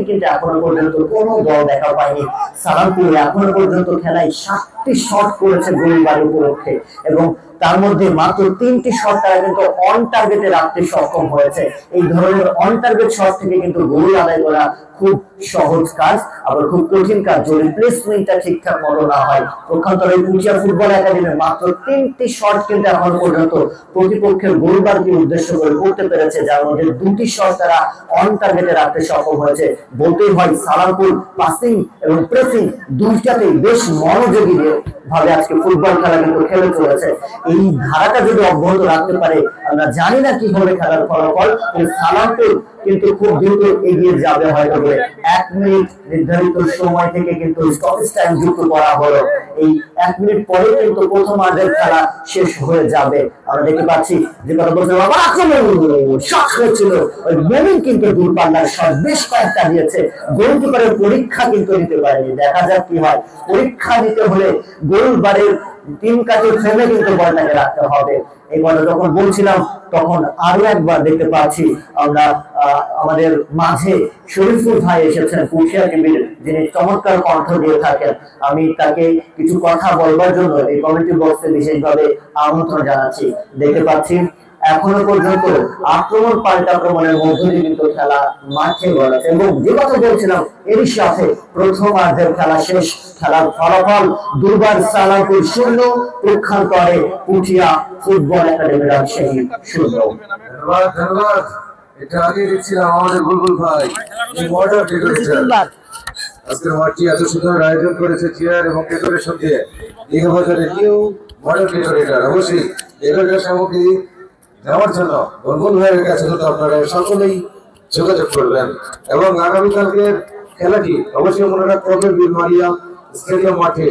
কিন্তু এখনো পর্যন্ত কোনো দল দেখা পায়নি। সালামপুর এখনো পর্যন্ত খেলায় 7টি শট করেছে গোলবার উপলক্ষে, এবং তার মধ্যে মাত্র 3টি শট তারা কিন্তু অন টার্গেটে রাখতে সক্ষম হয়েছে। এই ধরনের অন টার্গেট শট থেকে কিন্তু গোল আদায় করা খুব সহজ কাজ, আবার খুব কঠিন কাজ যদি প্লেসমেন্টটা ঠিকঠাক মতো না হয়। পক্ষান্তরে পুঠিয়া ফুটবল একাডেমি মাত্র 3টি শট কিন্তু এখন পর্যন্ত প্রতিপক্ষের গোলবারকে উদ্দেশ্য করে করতে পেরেছে, যার মধ্যে 2টি শট তারা অন টার্গেটে রাখতে সক্ষম হয়েছে। বলতেই হয় সালামপুর পাসিং এবং প্রেসিং দুইটাতেই বেশ মনোযোগী ভাবে আজকে ফুটবল খেলা কিন্তু খেলে চলেছে। এই ধারাটা যদি অব্যাহত রাখতে পারে, আমরা জানি না কি হবে খেলার ফলাফল, সালামপুর কিন্তু খুব দ্রুত এগিয়ে যাবে হয়তো বলে। 1 মিনিট নির্ধারিত সময় থেকে কিন্তু স্টপেজ টাইম যুক্ত করা হলো। এই 1 মিনিট পরে কিন্তু প্রথমার্ধের খেলা শেষ হয়ে যাবে। আমরা দেখতে পাচ্ছি যে কথা বলছিলাম, আবার আক্রমণ শট হয়েছিল, ওই মোমিন কিন্তু দূরপাল্লার শট বেশ কয়েকটা দিয়েছে। গোলকিপারের পরীক্ষা কিন্তু নিতে পারেনি, দেখা যাক কি হয়। পরীক্ষা নিতে হলে গোলবারের 3 কাঠের ফ্রেমে কিন্তু বলটাকে রাখতে হবে। এই কথা যখন বলছিলাম তখন আরো একবার দেখতে পাচ্ছি আমরা আমাদের মাঝে শরীফুল ভাই এসেছেন পুঠিয়া টিভির, যিনি চমৎকার কণ্ঠ দিয়ে থাকেন। আমি তাকে কিছু কথা বলবার জন্য এই কমিটি বক্সে বিশেষভাবে আমন্ত্রণ জানাচ্ছি। দেখতে পাচ্ছি এখনো পর্যন্ত আক্রমণ পাল্টা আক্রমণের মধ্য দিয়ে কিন্তু খেলা মাঠে গড়াচ্ছে, এবং যে কথা বলছিলাম এরই সাথে প্রথমার্ধের খেলা শেষ। খেলার ফলাফল দুর্বার সালামপুর 0, পক্ষান্তরে পুঠিয়া ফুটবল একাডেমি রাজশাহী 0। ধন্যবাদ ধন্যবাদ। এটা আগে দেখছিলাম আমাদের বুলবুল ভাই মডার ডেকোরেটর। আজকের মাঠটি এত সুন্দর আয়োজন করেছে চেয়ার এবং ডেকোরেশন দিয়ে। দীঘাবাজারের নিউ মডার ডেকোরেটর। অবশ্যই ডেকোরেটর সামগ্রী নেওয়ার জন্য বুলবুল ভাইয়ের কাছে কিন্তু আপনারা সকলেই যোগাযোগ করবেন। এবং আগামীকালকের খেলাটি অবশ্যই মনে রাখতে হবে বীর মারিয়া স্টেডিয়াম মাঠে।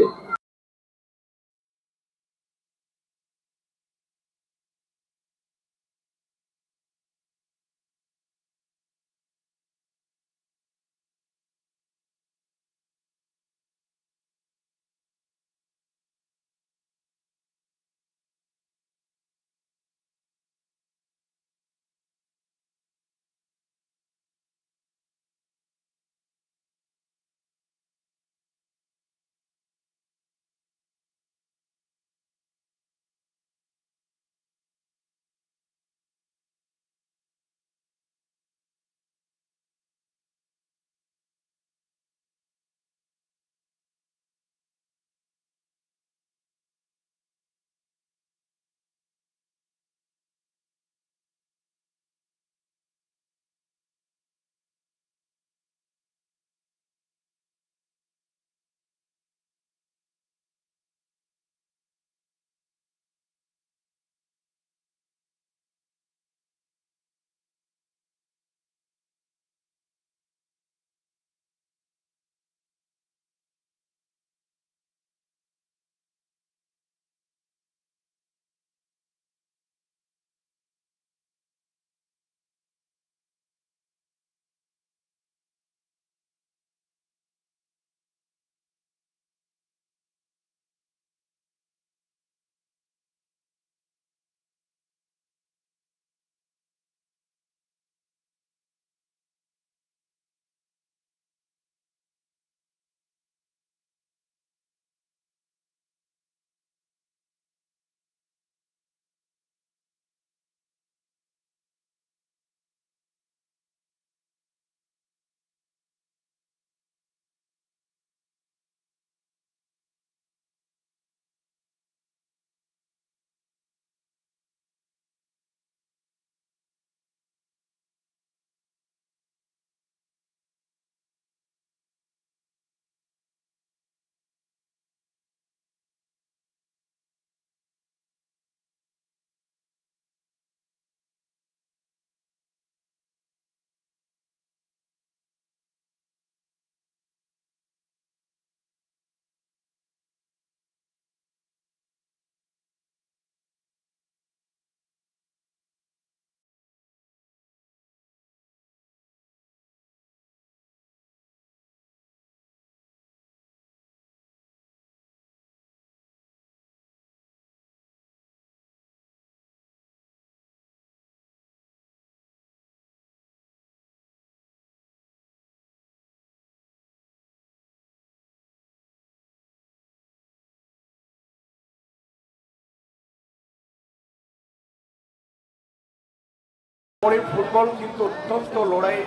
পরে ফুটবল কিন্তু অত্যন্ত লড়াই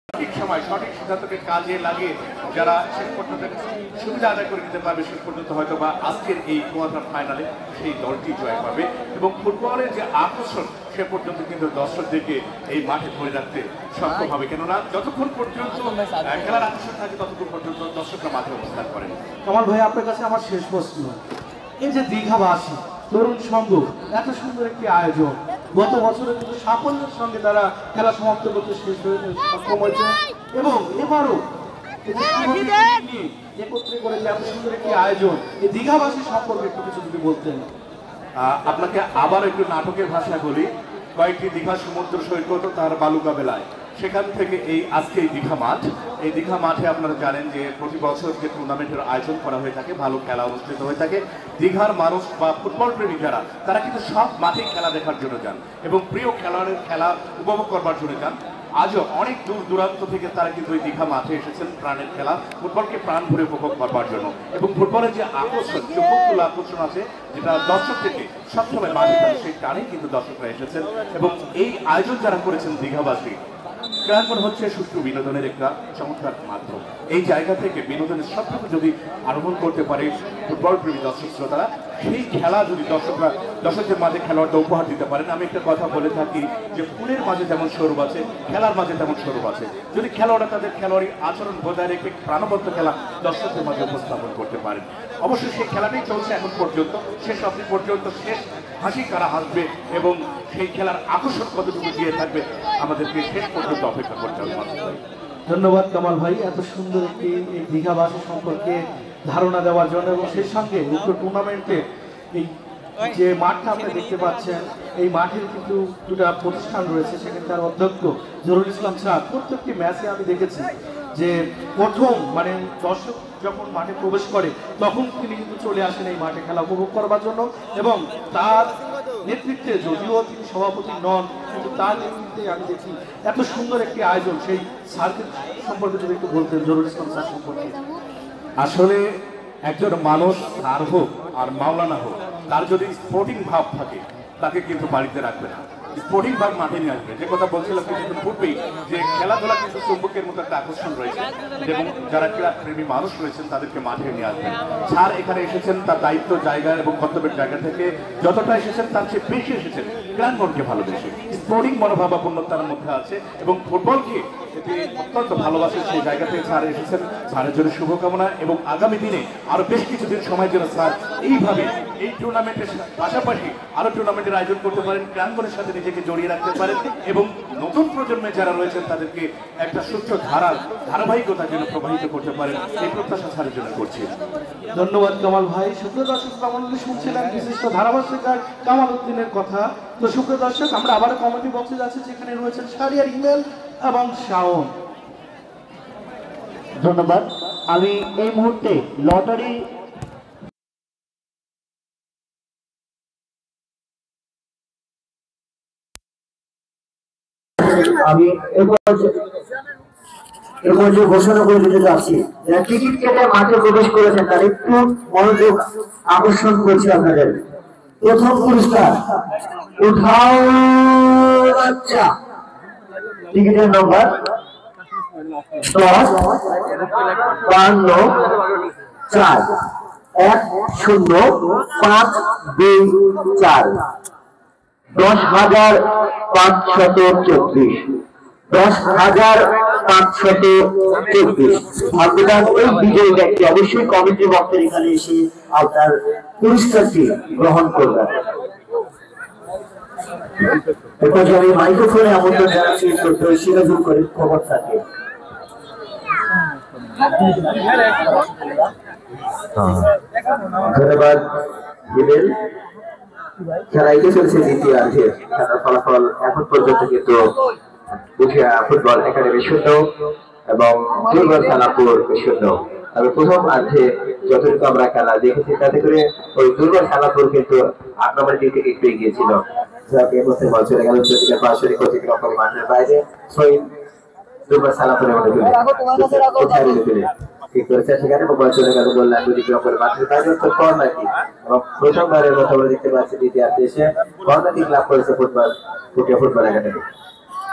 সঠিক সময় সঠিক সিদ্ধান্তকে কাজে লাগিয়ে যারা শেষ পর্যন্ত সুবিধা আদায় করে নিতে পারবে শেষ পর্যন্ত হয়তো বা আজকের এই কোয়ার্টার ফাইনালে সেই দলটি জয় পাবে এবং ফুটবলের যে আকর্ষণ সে পর্যন্ত কিন্তু দর্শকদেরকে এই মাঠে ধরে রাখতে সক্ষম হবে, কেননা যতক্ষণ পর্যন্ত খেলার আকর্ষণ থাকে ততক্ষণ পর্যন্ত দর্শকরা মাঠে অবস্থান করেন। কামাল ভাই, আপনার কাছে আমার শেষ প্রশ্ন, এই যে দীঘাবাসী তরুণ সংঘ এত সুন্দর একটি আয়োজন, গত বছরে কিন্তু সাফল্যের সঙ্গে তারা খেলা সমাপ্ত করতে সক্ষম হয়েছে এবং এবারও একত্রে করে যে এত সুন্দর একটি আয়োজন, এই দীঘাবাসী সম্পর্কে একটু কিছু যদি বলতেন। আপনাকে আবার একটু নাটকের ভাষা বলি, কয়েকটি দীঘা সমুদ্র সৈকত তার বালুকা বেলায়, সেখান থেকে এই আজকে দীঘা মাঠ, এই দীঘা মাঠে আপনারা জানেন যে প্রতি বছর যে টুর্নামেন্টের আয়োজন করা হয়ে থাকে, ভালো খেলা অনুষ্ঠিত হয়ে থাকে। দীঘার মানুষ বা ফুটবল প্রেমী যারা, তারা কিন্তু সব মাঠেই খেলা দেখার জন্য যান এবং প্রিয় খেলোয়াড়ের খেলা উপভোগ করবার জন্য যান। আজও অনেক দূর দূরান্ত থেকে তারা কিন্তু এই দীঘা মাঠে এসেছেন প্রাণের খেলা, ফুটবলকে প্রাণ ভরে উপভোগ করবার জন্য এবং ফুটবলের যে আকর্ষণ, চোখগুলো আকর্ষণ আছে যেটা দর্শক থেকে সবসময় মাঠে থাকে, সেই টানেই কিন্তু দর্শকরা এসেছেন এবং এই আয়োজন যারা করেছেন দীঘাবাসী, ক্রীড়াঙ্গন হচ্ছে সুষ্ঠু বিনোদনের একটা চমৎকার মাধ্যম। এই জায়গা থেকে বিনোদনের সবটুকু যদি আরোহণ করতে পারে ফুটবল প্রেমী দর্শক শ্রোতারা, সেই খেলা যদি দর্শকদের মাঝে খেলোয়াড়টা উপহার দিতে পারেন। আমি একটা কথা বলে থাকি যে ফুলের মাঝে যেমন স্বরূপ আছে, খেলার মাঝে তেমন স্বরূপ আছে। যদি খেলোয়াড়রা তাদের খেলোয়াড়ি আচরণ বজায় রেখে প্রাণবন্ত খেলা দর্শকদের মাঝে উপস্থাপন করতে পারেন, অবশ্যই সেই খেলাটাই চলছে এখন পর্যন্ত, শেষ অবধি পর্যন্ত শেষ হাসি কারা হাসবে এবং সেই খেলার আকর্ষণ কতটুকু দিয়ে থাকবে আমাদেরকে শেষ পর্যন্ত অপেক্ষা করতে হবে। ধন্যবাদ কামাল ভাই, এত সুন্দর একটি এই দীঘাবাসী সম্পর্কে ধারণা দেওয়ার জন্য এবং সেই সঙ্গে উক্ত টুর্নামেন্টে এই যে মাঠটা আপনি দেখতে পাচ্ছেন, এই মাঠের কিন্তু দুটা প্রতিষ্ঠান রয়েছে, সেখানকার অধ্যক্ষ জহুরুল ইসলাম স্যার প্রত্যেকটি ম্যাচে আমি দেখেছি যে প্রথম মানে দর্শক যখন মাঠে প্রবেশ করে তখন তিনি কিন্তু চলে আসেন এই মাঠে খেলা উপভোগ করবার জন্য এবং তার নেতৃত্বে, যদিও তিনি সভাপতি নন, কিন্তু তার নেতৃত্বে আমি দেখি এত সুন্দর একটি আয়োজন। সেই স্যারকে সম্পর্কে যদি একটু বলতেন, জহুরুল ইসলাম স্যার সম্পর্কে। আসলে একজন মানুষ আর হোক আর মাওলানা হোক, তার যদি স্পোর্টিং ভাব থাকে তাকে কিন্তু বাড়িতে রাখবে না, স্পোর্টিং ভাব মাঠে নিয়ে আসবে। যে কথা বলছিলাম কিছুক্ষণ পূর্বেই যে খেলাধুলা কিন্তু চুম্বকের মতো একটা আকর্ষণ রয়েছে এবং যারা ক্রীড়া প্রেমী মানুষ রয়েছেন তাদেরকে মাঠে নিয়ে আসবেন। স্যার এখানে এসেছেন তার দায়িত্ব জায়গা এবং কর্তব্যের জায়গা থেকে, যতটা এসেছেন তার চেয়ে বেশি এসেছেন ক্রীড়াঙ্গনকে ভালোবেসে, স্পোর্টিং মনোভাবাপন্ন তার মধ্যে আছে এবং ফুটবলকে এটি অত্যন্ত ভালোবাসেন। সেই জায়গা থেকে স্যার এসেছেন, স্যারের জন্য শুভকামনা এবং আগামী দিনে আরো বেশ কিছুদিন সময় যেন স্যার এইভাবে এই টুর্নামেন্টের পাশাপাশি আরো টুর্নামেন্টের আয়োজন করতে পারেন, ক্রীড়াঙ্গনের সাথে নিজেকে জড়িয়ে রাখতে পারেন এবং নতুন প্রজন্মে যারা রয়েছেন তাদেরকে একটা সুস্থ ধারাবাহিকতা যেন প্রবাহিত করতে পারেন, এই প্রত্যাশা স্যারের জন্য করছি। ধন্যবাদ কামাল ভাই। সুপ্রিয় দর্শক, আমাদের শুনছিলেন বিশিষ্ট ধারাভাষ্যকার কামাল উদ্দিনের কথা। তো সুপ্রিয় দর্শক, আমরা আবার কমেন্টি বক্সে যাচ্ছি, যেখানে রয়েছেন শাহরিয়ার ইমেল এবং শাওন। ধন্যবাদ। আমি এই মুহূর্তে লটারি ঘোষণা করে দিতে যাচ্ছি, যারা টিকিট কেটে মাঠে প্রবেশ করেছেন তার একটু মনোযোগ আকর্ষণ করছি আপনাদের। প্রথম পুরস্কার উঠাও বাচ্চা, টিকিটের নম্বর 10-52-4 10-524 10,524 10,524 ভাগ্যবান এই বিজয়ী ব্যক্তি অবশ্যই কমিটি বক্তের এখানে এসে আপনার পুরস্কারটি গ্রহণ করবেন। আমি মাইক্রোফোনে আমন্ত্রণ জানাচ্ছি সিরাজুল করিম খবর থাকে। ধন্যবাদ। খেলা এগিয়ে চলছে দ্বিতীয়ার্ধে, খেলার ফলাফল এখন পর্যন্ত কিন্তু ফুটবল একাডেমি 0 এবং দুর্বল সালাপুর 0। তবে প্রথম অর্ধে যতটুকু আমরা খেলা দেখেছি তাতে করে ওই দুর্বল সালাপুর কিন্তু 8 নম্বর দিকে একটু এগিয়েছিল। বল চলে গেল সরাসরি মাঠের বাইরে, দুর্বল সালাপুরের মধ্যে ঠিক করেছে সেখানে বল চলে গেল গোল লাইন অতিক্রম করে মাঠের বাইরে উত্তর কর্নার কিক এবং প্রথমবারের মতো আমরা দেখতে পাচ্ছি দ্বিতীয়ার্ধে এসে কর্নার কিক লাভ করেছে পুটিয়া ফুটবল একাডেমি।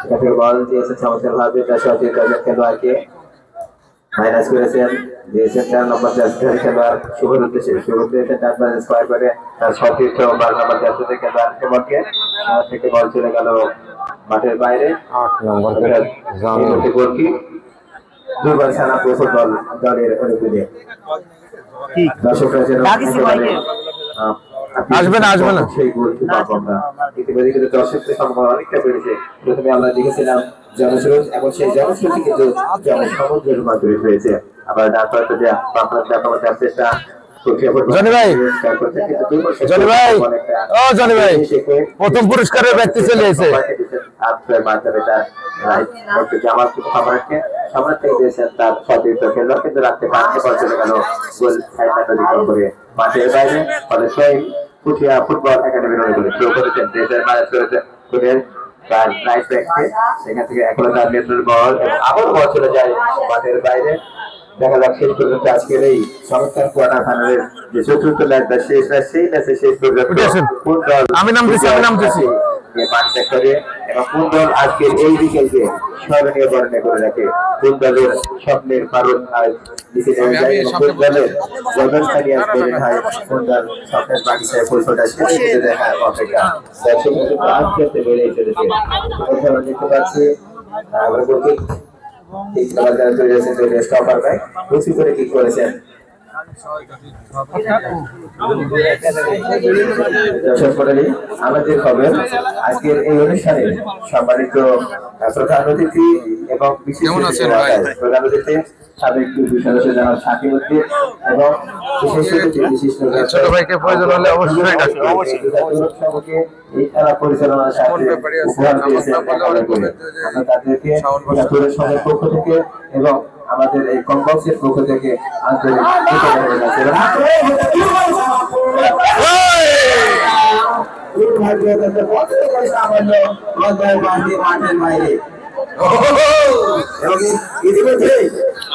এখান থেকে বল দিয়েছে চমৎকার ভাবে তার সহযোগী খেলোয়াড়কে মাইনাস করেছেন, দিয়েছেন 4 নম্বর জার্সিধারী খেলোয়াড় শুভর উদ্দেশ্যে। শুভর উদ্দেশ্যে ডান বাজে স্কোয়ার করে তার সতীর্থ 12 নম্বর জার্সিধারী খেলোয়াড় শুভকে থেকে বল চলে গেল মাঠের বাইরে। 8 নম্বর গোলকিক দুর্বল সানাপুর ফুটবল দলের অনুকূলে দর্শকরা যেন আসবে না সেই গোলটি পাবো আমরা। ইতিমধ্যে কিন্তু দর্শকদের সংখ্যা অনেকটা বেড়েছে। প্রথমে আমরা দেখেছিলাম জনস্রোত এবং সেই জনস্রোতই কিন্তু জনসমুদ্রে রূপান্তরিত হয়েছে। আবার ডান প্রান্ত দিয়ে বাম প্রান্তে আক্রমণ চেষ্টা জনি ভাই, প্রথম পুরস্কারের ব্যক্তি চলে এসেছে। সম্রাট থেকে দিয়েছেন তার সতীর্থ খেলোয়াড়, কিন্তু রাখতে পারতে চলে গেল গোল সাইড করে মাঠের বাইরে। ফলে সেই পুঠিয়া ফুটবল একাডেমির অনুকূলে থ্রো করেছেন, দেশের ম্যানেজ করেছেন তার রাইট ব্যাককে। সেখান থেকে এখনো তার নেতৃত্ব বল আবার বল চলে যায় মাঠের বাইরে। দেখা যাক শেষ পর্যন্ত আজকের এই চমৎকার কোয়ার্টার ফাইনালের যে চতুর্থ ম্যাচটা সেই ম্যাচে শেষ পর্যন্ত আমি নামতেছি মাঠ ত্যাগ করে এবং কোন দল আজকের এই বিকেলকে স্মরণীয় বর্ণনা করে রাখে, কোন দলের স্বপ্নের কারণ লিখে নেওয়া যায় এবং কোন দলের জগৎস্থানী আজকে হয়, কোন দল স্বপ্নের বাগিচায় ফুলফোটা শেষ দেখার অপেক্ষা। দর্শক আজ খেলতে বেড়ে চলেছে আমরা দেখতে পাচ্ছি। আমরা বলতে ঠিক খেলা যারা তৈরি হয়েছেন তৈরি স্টপার ভাই প্রচুর করে কি করেছেন। আমাদের খবর আজকের এই অনুষ্ঠানে সম্মানিত প্রধান অতিথি এবং বিশেষ প্রধান অতিথি সাবেক সদস্য জনাব শাকিব উদ্দিন এবং ছোট ভাইকে প্রয়োজন হলে অবশ্যই এই খেলা পরিচালনার সাথে উপহার দিয়েছেন তাদেরকে সঙ্গের পক্ষ থেকে এবং আমাদের এই কমপ্লেক্সের পক্ষ থেকে আন্তরিক ইতিমধ্যে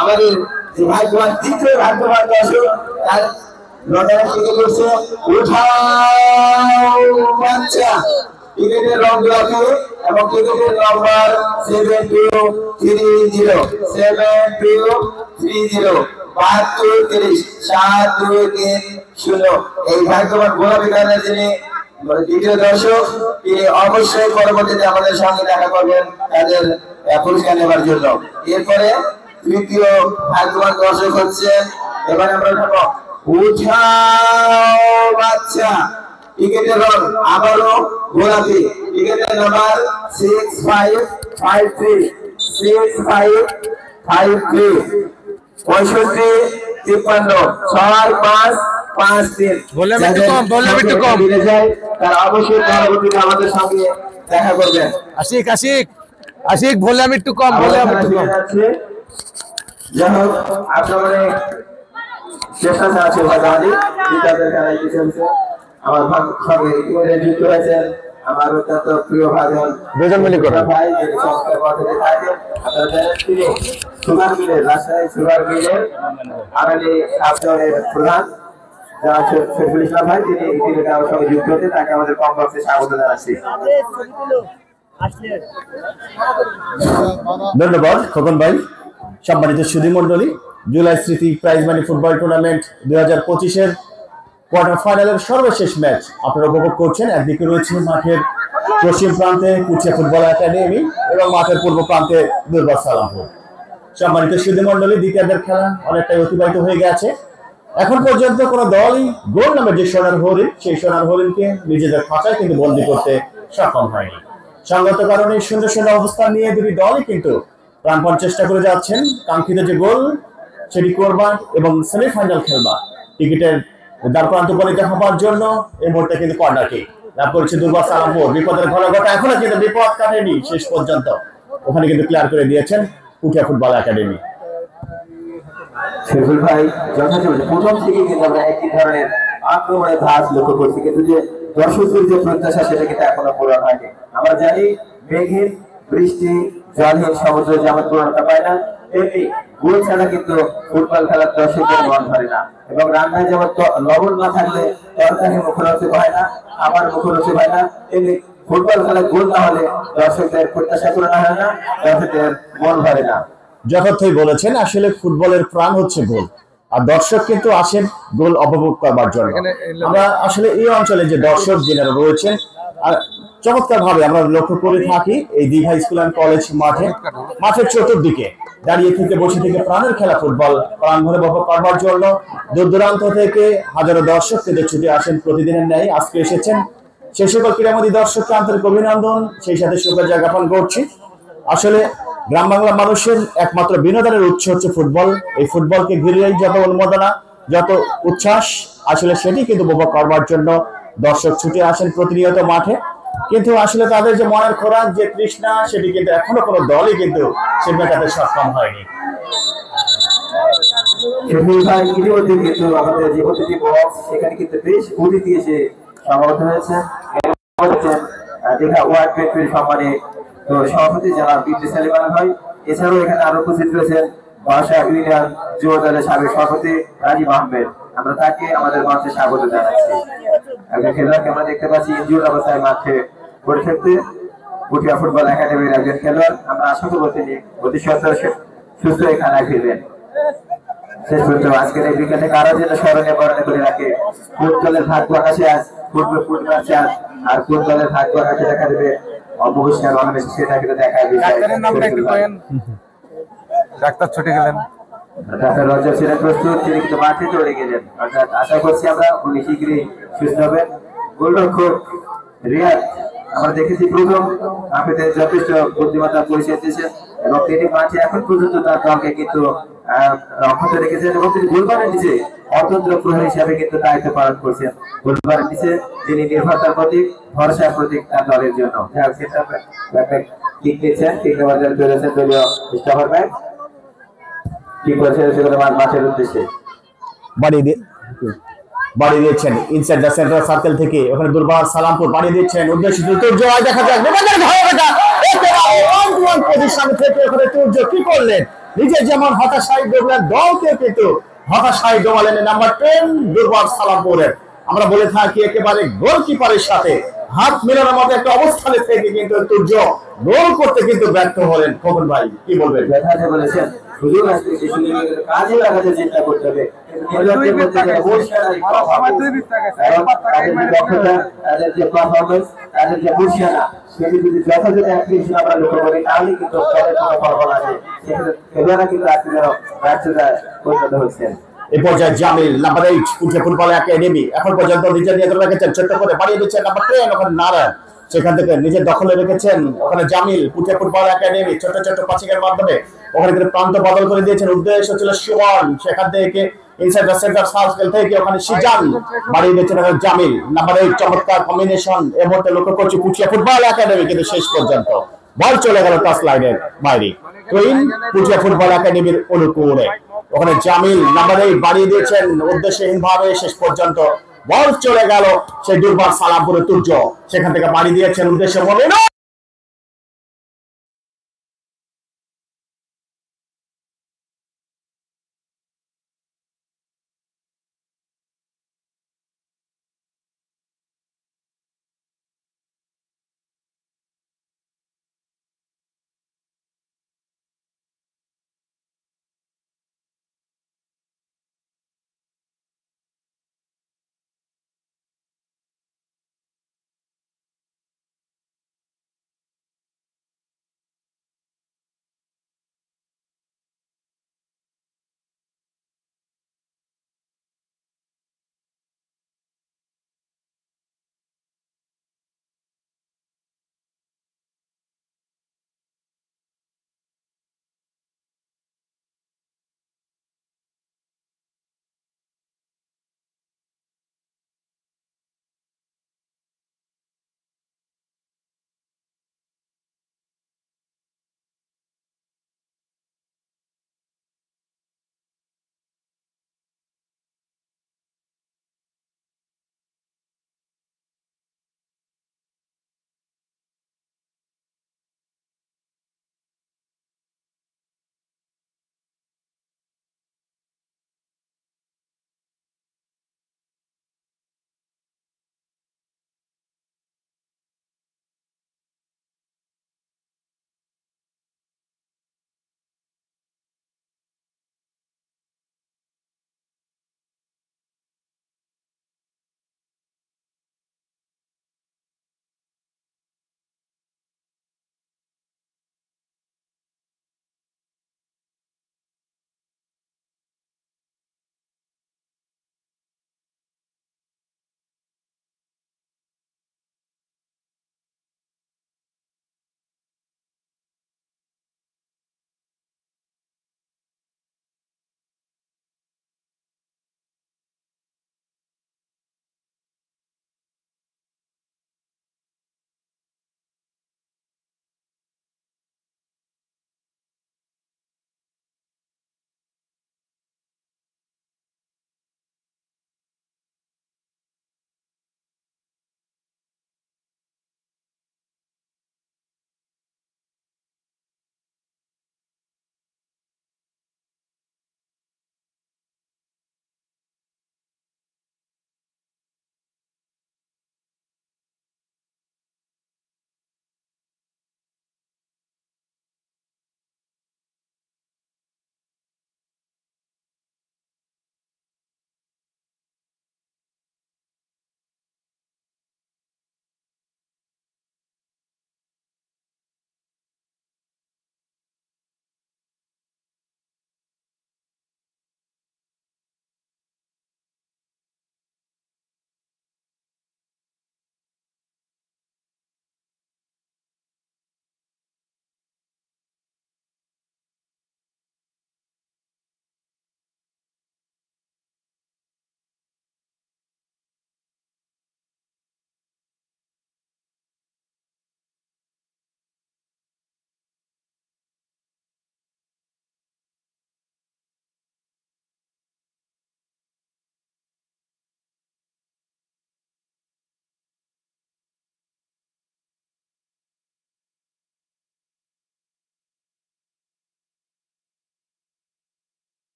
আমাদের যে ভাগ্যবান তৃতীয় ভাগ্যবান দর্শক তার লড়াই থেকে করছে উঠাও বাচ্চা টিকেটের রং রাখে এবং টিকেটের নম্বর 7230 7230 এই ভাগ্যবান গোলাপী কালার যিনি দ্বিতীয় দর্শক তিনি অবশ্যই পরবর্তীতে আমাদের সঙ্গে দেখা করবেন তাদের পুরস্কার নেবার জন্য। এরপরে তৃতীয় ভাগ্যবান দর্শক হচ্ছে এবারে আমরা উঠাবো উঠাও বাচ্চা টিকেটের রং আবারও গোলাপি টিকেটের নাম্বার 6553 6553 6553 তারা অবশ্যই পরবর্তীতে আমাদের সঙ্গে দেখা করবেন। আশিক বললাম একটু কম যাই হোক আপনার চেষ্টা চালাচ্ছে আমার সঙ্গে ইতিমধ্যে যুক্ত হয়েছেন আমার অত্যন্ত প্রিয় ভাজন ভাই সুগার মিলের রাজশাহী সুগার মিলের আগামী আপনাদের প্রধান যারা শরীফুল ইসলাম ভাই তিনি ইতিমধ্যে আমার সঙ্গে যুক্ত হয়েছে, তাকে আমাদের কমপ্লেক্সে স্বাগত জানাচ্ছি। ধন্যবাদ খোকন ভাই। সম্মানিত সুধী মন্ডলী, জুলাই স্মৃতি প্রাইজ মানি ফুটবল টুর্নামেন্ট 2025-এর কোয়ার্টার ফাইনালের সর্বশেষ ম্যাচ আপনারা উপভোগ করছেন। একদিকে রয়েছে মাঠের পশ্চিম প্রান্তে পুঠিয়া ফুটবল একাডেমি এবং মাঠের পূর্ব প্রান্তে দুর্বার সালামপুর। সম্মানিত সুধী মন্ডলী, দ্বিতীয়ার্ধের খেলা অনেকটাই অতিবাহিত হয়ে গেছে। এখন পর্যন্ত কোনো দলই গোল নামের যে সোনার হরিণ সেই সোনার হরিণকে নিজেদের খাঁচায় কিন্তু বন্দী করতে সক্ষম হয়নি। সঙ্গত কারণে শূন্য শূন্য অবস্থান নিয়ে দুটি দলই কিন্তু প্রাণপণ চেষ্টা করে যাচ্ছেন কাঙ্ক্ষিত যে গোল সেটি করবা এবং সেমিফাইনাল খেলবা টিকিটের দ্বার প্রান্ত উপনীত হবার জন্য এই মুহূর্তে কিন্তু কর্নার কিক লাভ করেছে দুর্বার সালামপুর। বিপদের ঘনঘটা এখনো কিন্তু বিপদ কাটেনি শেষ পর্যন্ত, ওখানে কিন্তু ক্লিয়ার করে দিয়েছেন পুঠিয়া ফুটবল একাডেমি। শরীফুল ভাই যথাযথ প্রথম থেকে কিন্তু আমরা একই ধরনের আক্রমণের ধাঁচ লক্ষ্য করছি, কিন্তু যে দর্শকদের যে প্রত্যাশা সেটা কিন্তু এখনো পূরণ হয়নি। আমরা জানি মেঘহীন বৃষ্টি জলহীন সমুদ্র যেমন পূরণতা পায় না, তেমনি গোল ছাড়া কিন্তু ফুটবল খেলার দর্শকদের মন ভরে না। এবং রান্নায় যেমন লবণ না থাকলে তরকারি মুখরোচক হয় না, খাবার মুখরোচক হয় না, তেমনি ফুটবল খেলায় গোল না হলে দর্শকদের প্রত্যাশা পূরণ হয় না, দর্শকদের মন ভরে না। যথার্থই বলেছেন, আসলে ফুটবলের প্রাণ হচ্ছে গোল, আর দর্শক কিন্তু আসেন গোল উপভোগ করবার জন্য। আমরা আসলে এই অঞ্চলে যে দর্শক যারা রয়েছেন চমৎকার ভাবে আমরা লক্ষ্য করে থাকি এই দীঘা স্কুল অ্যান্ড কলেজ মাঠের চতুর্দিকে দাঁড়িয়ে থেকে বসে থেকে প্রাণের খেলা ফুটবল প্রাণ ভরে উপভোগ করবার জন্য দূর দূরান্ত থেকে হাজারো দর্শক কিন্তু ছুটে আসেন প্রতিদিনের ন্যায়। আজকে এসেছেন সেই সকল ক্রীড়ামোদী দর্শককে আন্তরিক অভিনন্দন, সেই সাথে শুভেচ্ছা জ্ঞাপন করছি। আসলে গ্রাম বাংলা মানুষের একমাত্র বিনোদনের উৎস হচ্ছে ফুটবল। এই ফুটবলকে ঘিরেই যত উন্মাদনা, যত উচ্ছ্বাস, আসলে সেটি কিন্তু উপভোগ করবার জন্য দর্শক ছুটে আসেন প্রতিনিয়ত মাঠে। কিন্তু আসলে তাদের যে মনের খোরাক, যে তৃষ্ণা, সেটি কিন্তু এখনো কোনো দলই কিন্তু সে মেটাতে সক্ষম হয়নি। ইতিমধ্যে কিন্তু আমাদের যে অতিথি বক্স সেখানে কিন্তু বেশ অতিথি এসে সমাগত হয়েছে। দীঘা ওয়ার্ড ফ্যাক্টরি সম্মানে তো সভাপতি যারা বিদ্যুৎ সালিমান ভাই, এছাড়াও এখানে আরো উপস্থিত রয়েছেন বাসা ইউনিয়ন যুব দলের সাবেক সভাপতি রাজীব আহমেদ। আমরা তাকে আমাদের মঞ্চে স্বাগত জানাচ্ছি। একজন খেলোয়াড়কে আমরা দেখতে পাচ্ছি ইনজুর্ড অবস্থায় মাঠে পড়ে থাকতে, পুঠিয়া ফুটবল একাডেমির একজন খেলোয়াড়। আমরা আশা করবো তিনি অতি সত্তর সুস্থ এখানে ফিরবেন। শেষ পর্যন্ত আজকের এই বিকেলে কারো যেন স্মরণীয় বরণে করে রাখে। ফুটবলের ভাগ্য আকাশে আজ ফুটবল চান, আর ফুটবলের ভাগ্য আকাশে দেখা দেবে অবশ্যই বাংলাদেশ, সেটা কিন্তু দেখা ডাক্তার ছুটে গেলেন, ডাক্তার রজব ছিলেন প্রস্তুত, তিনি কিন্তু মাঠে চলে গেলেন। অর্থাৎ আশা করছি আমরা উনি শীঘ্রই সুস্থ হবেন। গোলরক্ষক রিয়াদ আমরা দেখেছি প্রথম আপনাদের যথেষ্ট বুদ্ধিমত্তা পরিচয় দিয়েছেন এবং তিনি মাঠে এখন পর্যন্ত তার দলকে কিন্তু অক্ষত রেখেছেন এবং তিনি গোলবারের নিচে অতন্ত্র প্রহরী হিসাবে কিন্তু দায়িত্ব পালন করছেন। গোলবারের নিচে তিনি নির্ভরতার প্রতীক, ভরসার প্রতীক তার দলের জন্য। কিক নিচ্ছেন, কিক নেওয়ার জন্য চলেছেন দলীয় স্টাফার ব্যাগ, কি করেছেন সেগুলো মাঠের উদ্দেশ্যে বাড়িয়ে দিচ্ছেন ইনসাইড দ্য সেন্ট্রাল সার্কেল থেকে। ওখানে দুর্বার সালামপুর বাড়িয়ে দিচ্ছেন উদ্দেশ্য জয়, দেখা যাক পজিশন থেকে ওখানে তুর্য কি করলেন, নিজের যেমন হতাশায় ডুবলেন দলকে কিন্তু হতাশায় ডোবালেন নাম্বার 10 দুর্বার সালামপুরের। আমরা বলে থাকি একেবারে গোলকিপারের সাথে হাত মেলানোর মতো একটা অবস্থানে থেকে কিন্তু তুর্য গোল করতে কিন্তু ব্যর্থ হলেন। খোকন ভাই কি বলবেন? যথাযথ বলেছেন, সুযোগ আসলে সেই সুযোগের কাজে লাগাতে চেষ্টা করতে হবে। তাদের যে পারফরমেন্স, তাদের যে বুঝিয়ানা, সেটি যদি যথাযথ অ্যাপ্লিকেশন আমরা লক্ষ্য করি তাহলে কিন্তু দলের কোনো ফলাফল আছে। সেক্ষেত্রে খেলোয়াড়রা কিন্তু আজকে ব্যর্থতায় পরিণত হচ্ছেন। এই পর্যায়ে Jamil number 8 Puthia football academy এখন পর্যন্ত নিজের নিয়ন্ত্রণ রেখেছেন, ছোট্ট করে বাড়িয়ে দিচ্ছেন নাম্বার 10 ওখানে নারায়ণ, সেখান থেকে নিজের দখলে রেখেছেন ওখানে জামিল। পুঠিয়া ফুটবল একাডেমি ছোট ছোট পাসিংয়ের মাধ্যমে ওখানে কিন্তু প্রান্ত বদল করে দিয়েছেন, উদ্দেশ্য ছিল সুমন, সেখান থেকে ইনসাইড দ্য সেন্টার সার্কেল থেকে ওখানে সিজান বাড়িয়ে দিচ্ছেন ওখানে জামিল নাম্বার 8। চমৎকার কম্বিনেশন এই মুহূর্তে লক্ষ্য করছি পুঠিয়া ফুটবল একাডেমি, কিন্তু শেষ পর্যন্ত বল চলে গেল টাচ লাইনের বাইরে। টুইন পুঠিয়া ফুটবল একাডেমির অনুকূলে ওখানে জামিল নাম্বার 8 বাড়িয়ে দিয়েছেন উদ্দেশ্যহীন ভাবে, শেষ পর্যন্ত বল চলে গেল সেই দুর্বার সালামপুরে তুর্য, সেখান থেকে বাড়িয়ে দিয়েছেন উদ্দেশ্য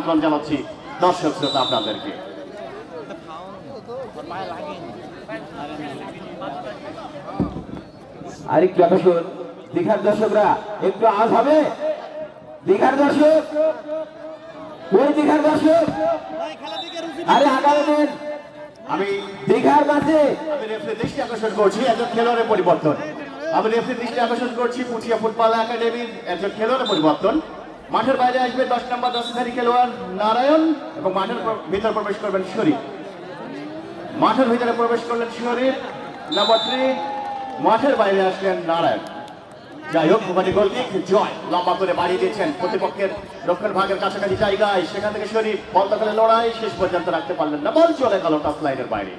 আমন্ত্রণ জানাচ্ছি দর্শক শ্রোতা আপনাদেরকে। আরেকটু আকর্ষণ, দীঘার দর্শকরা একটু আওয়াজ হবে। দীঘার দর্শক, ওই দীঘার দর্শক, আরে আগামী দিন আমি দীঘার মাঝে রেফারি দৃষ্টি আকর্ষণ করছি একজন খেলোয়াড়ের পরিবর্তন। আমি রেফারি দৃষ্টি আকর্ষণ করছি পুঠিয়া ফুটবল একাডেমির একজন খেলোয়াড়ের পরিবর্তন। মাঠের বাইরে আসবে 10 নম্বর দশধারী খেলোয়াড় নারায়ণ এবং মাঠের ভিতরে প্রবেশ করবেন শরীফ। মাঠের ভিতরে প্রবেশ করলেন শরীফ নাম্বার 3, মাঠের বাইরে আসলেন নারায়ণ। যাই হোক, ভবানী গোলকিক জয় লম্বা করে বাড়িয়ে দিয়েছেন প্রতিপক্ষের দক্ষিণ ভাগের কাছাকাছি জায়গায়, সেখান থেকে শরীফ বল দখলে লড়াই শেষ পর্যন্ত রাখতে পারলেন না, বল চলে গেল টাচ লাইনের বাইরে।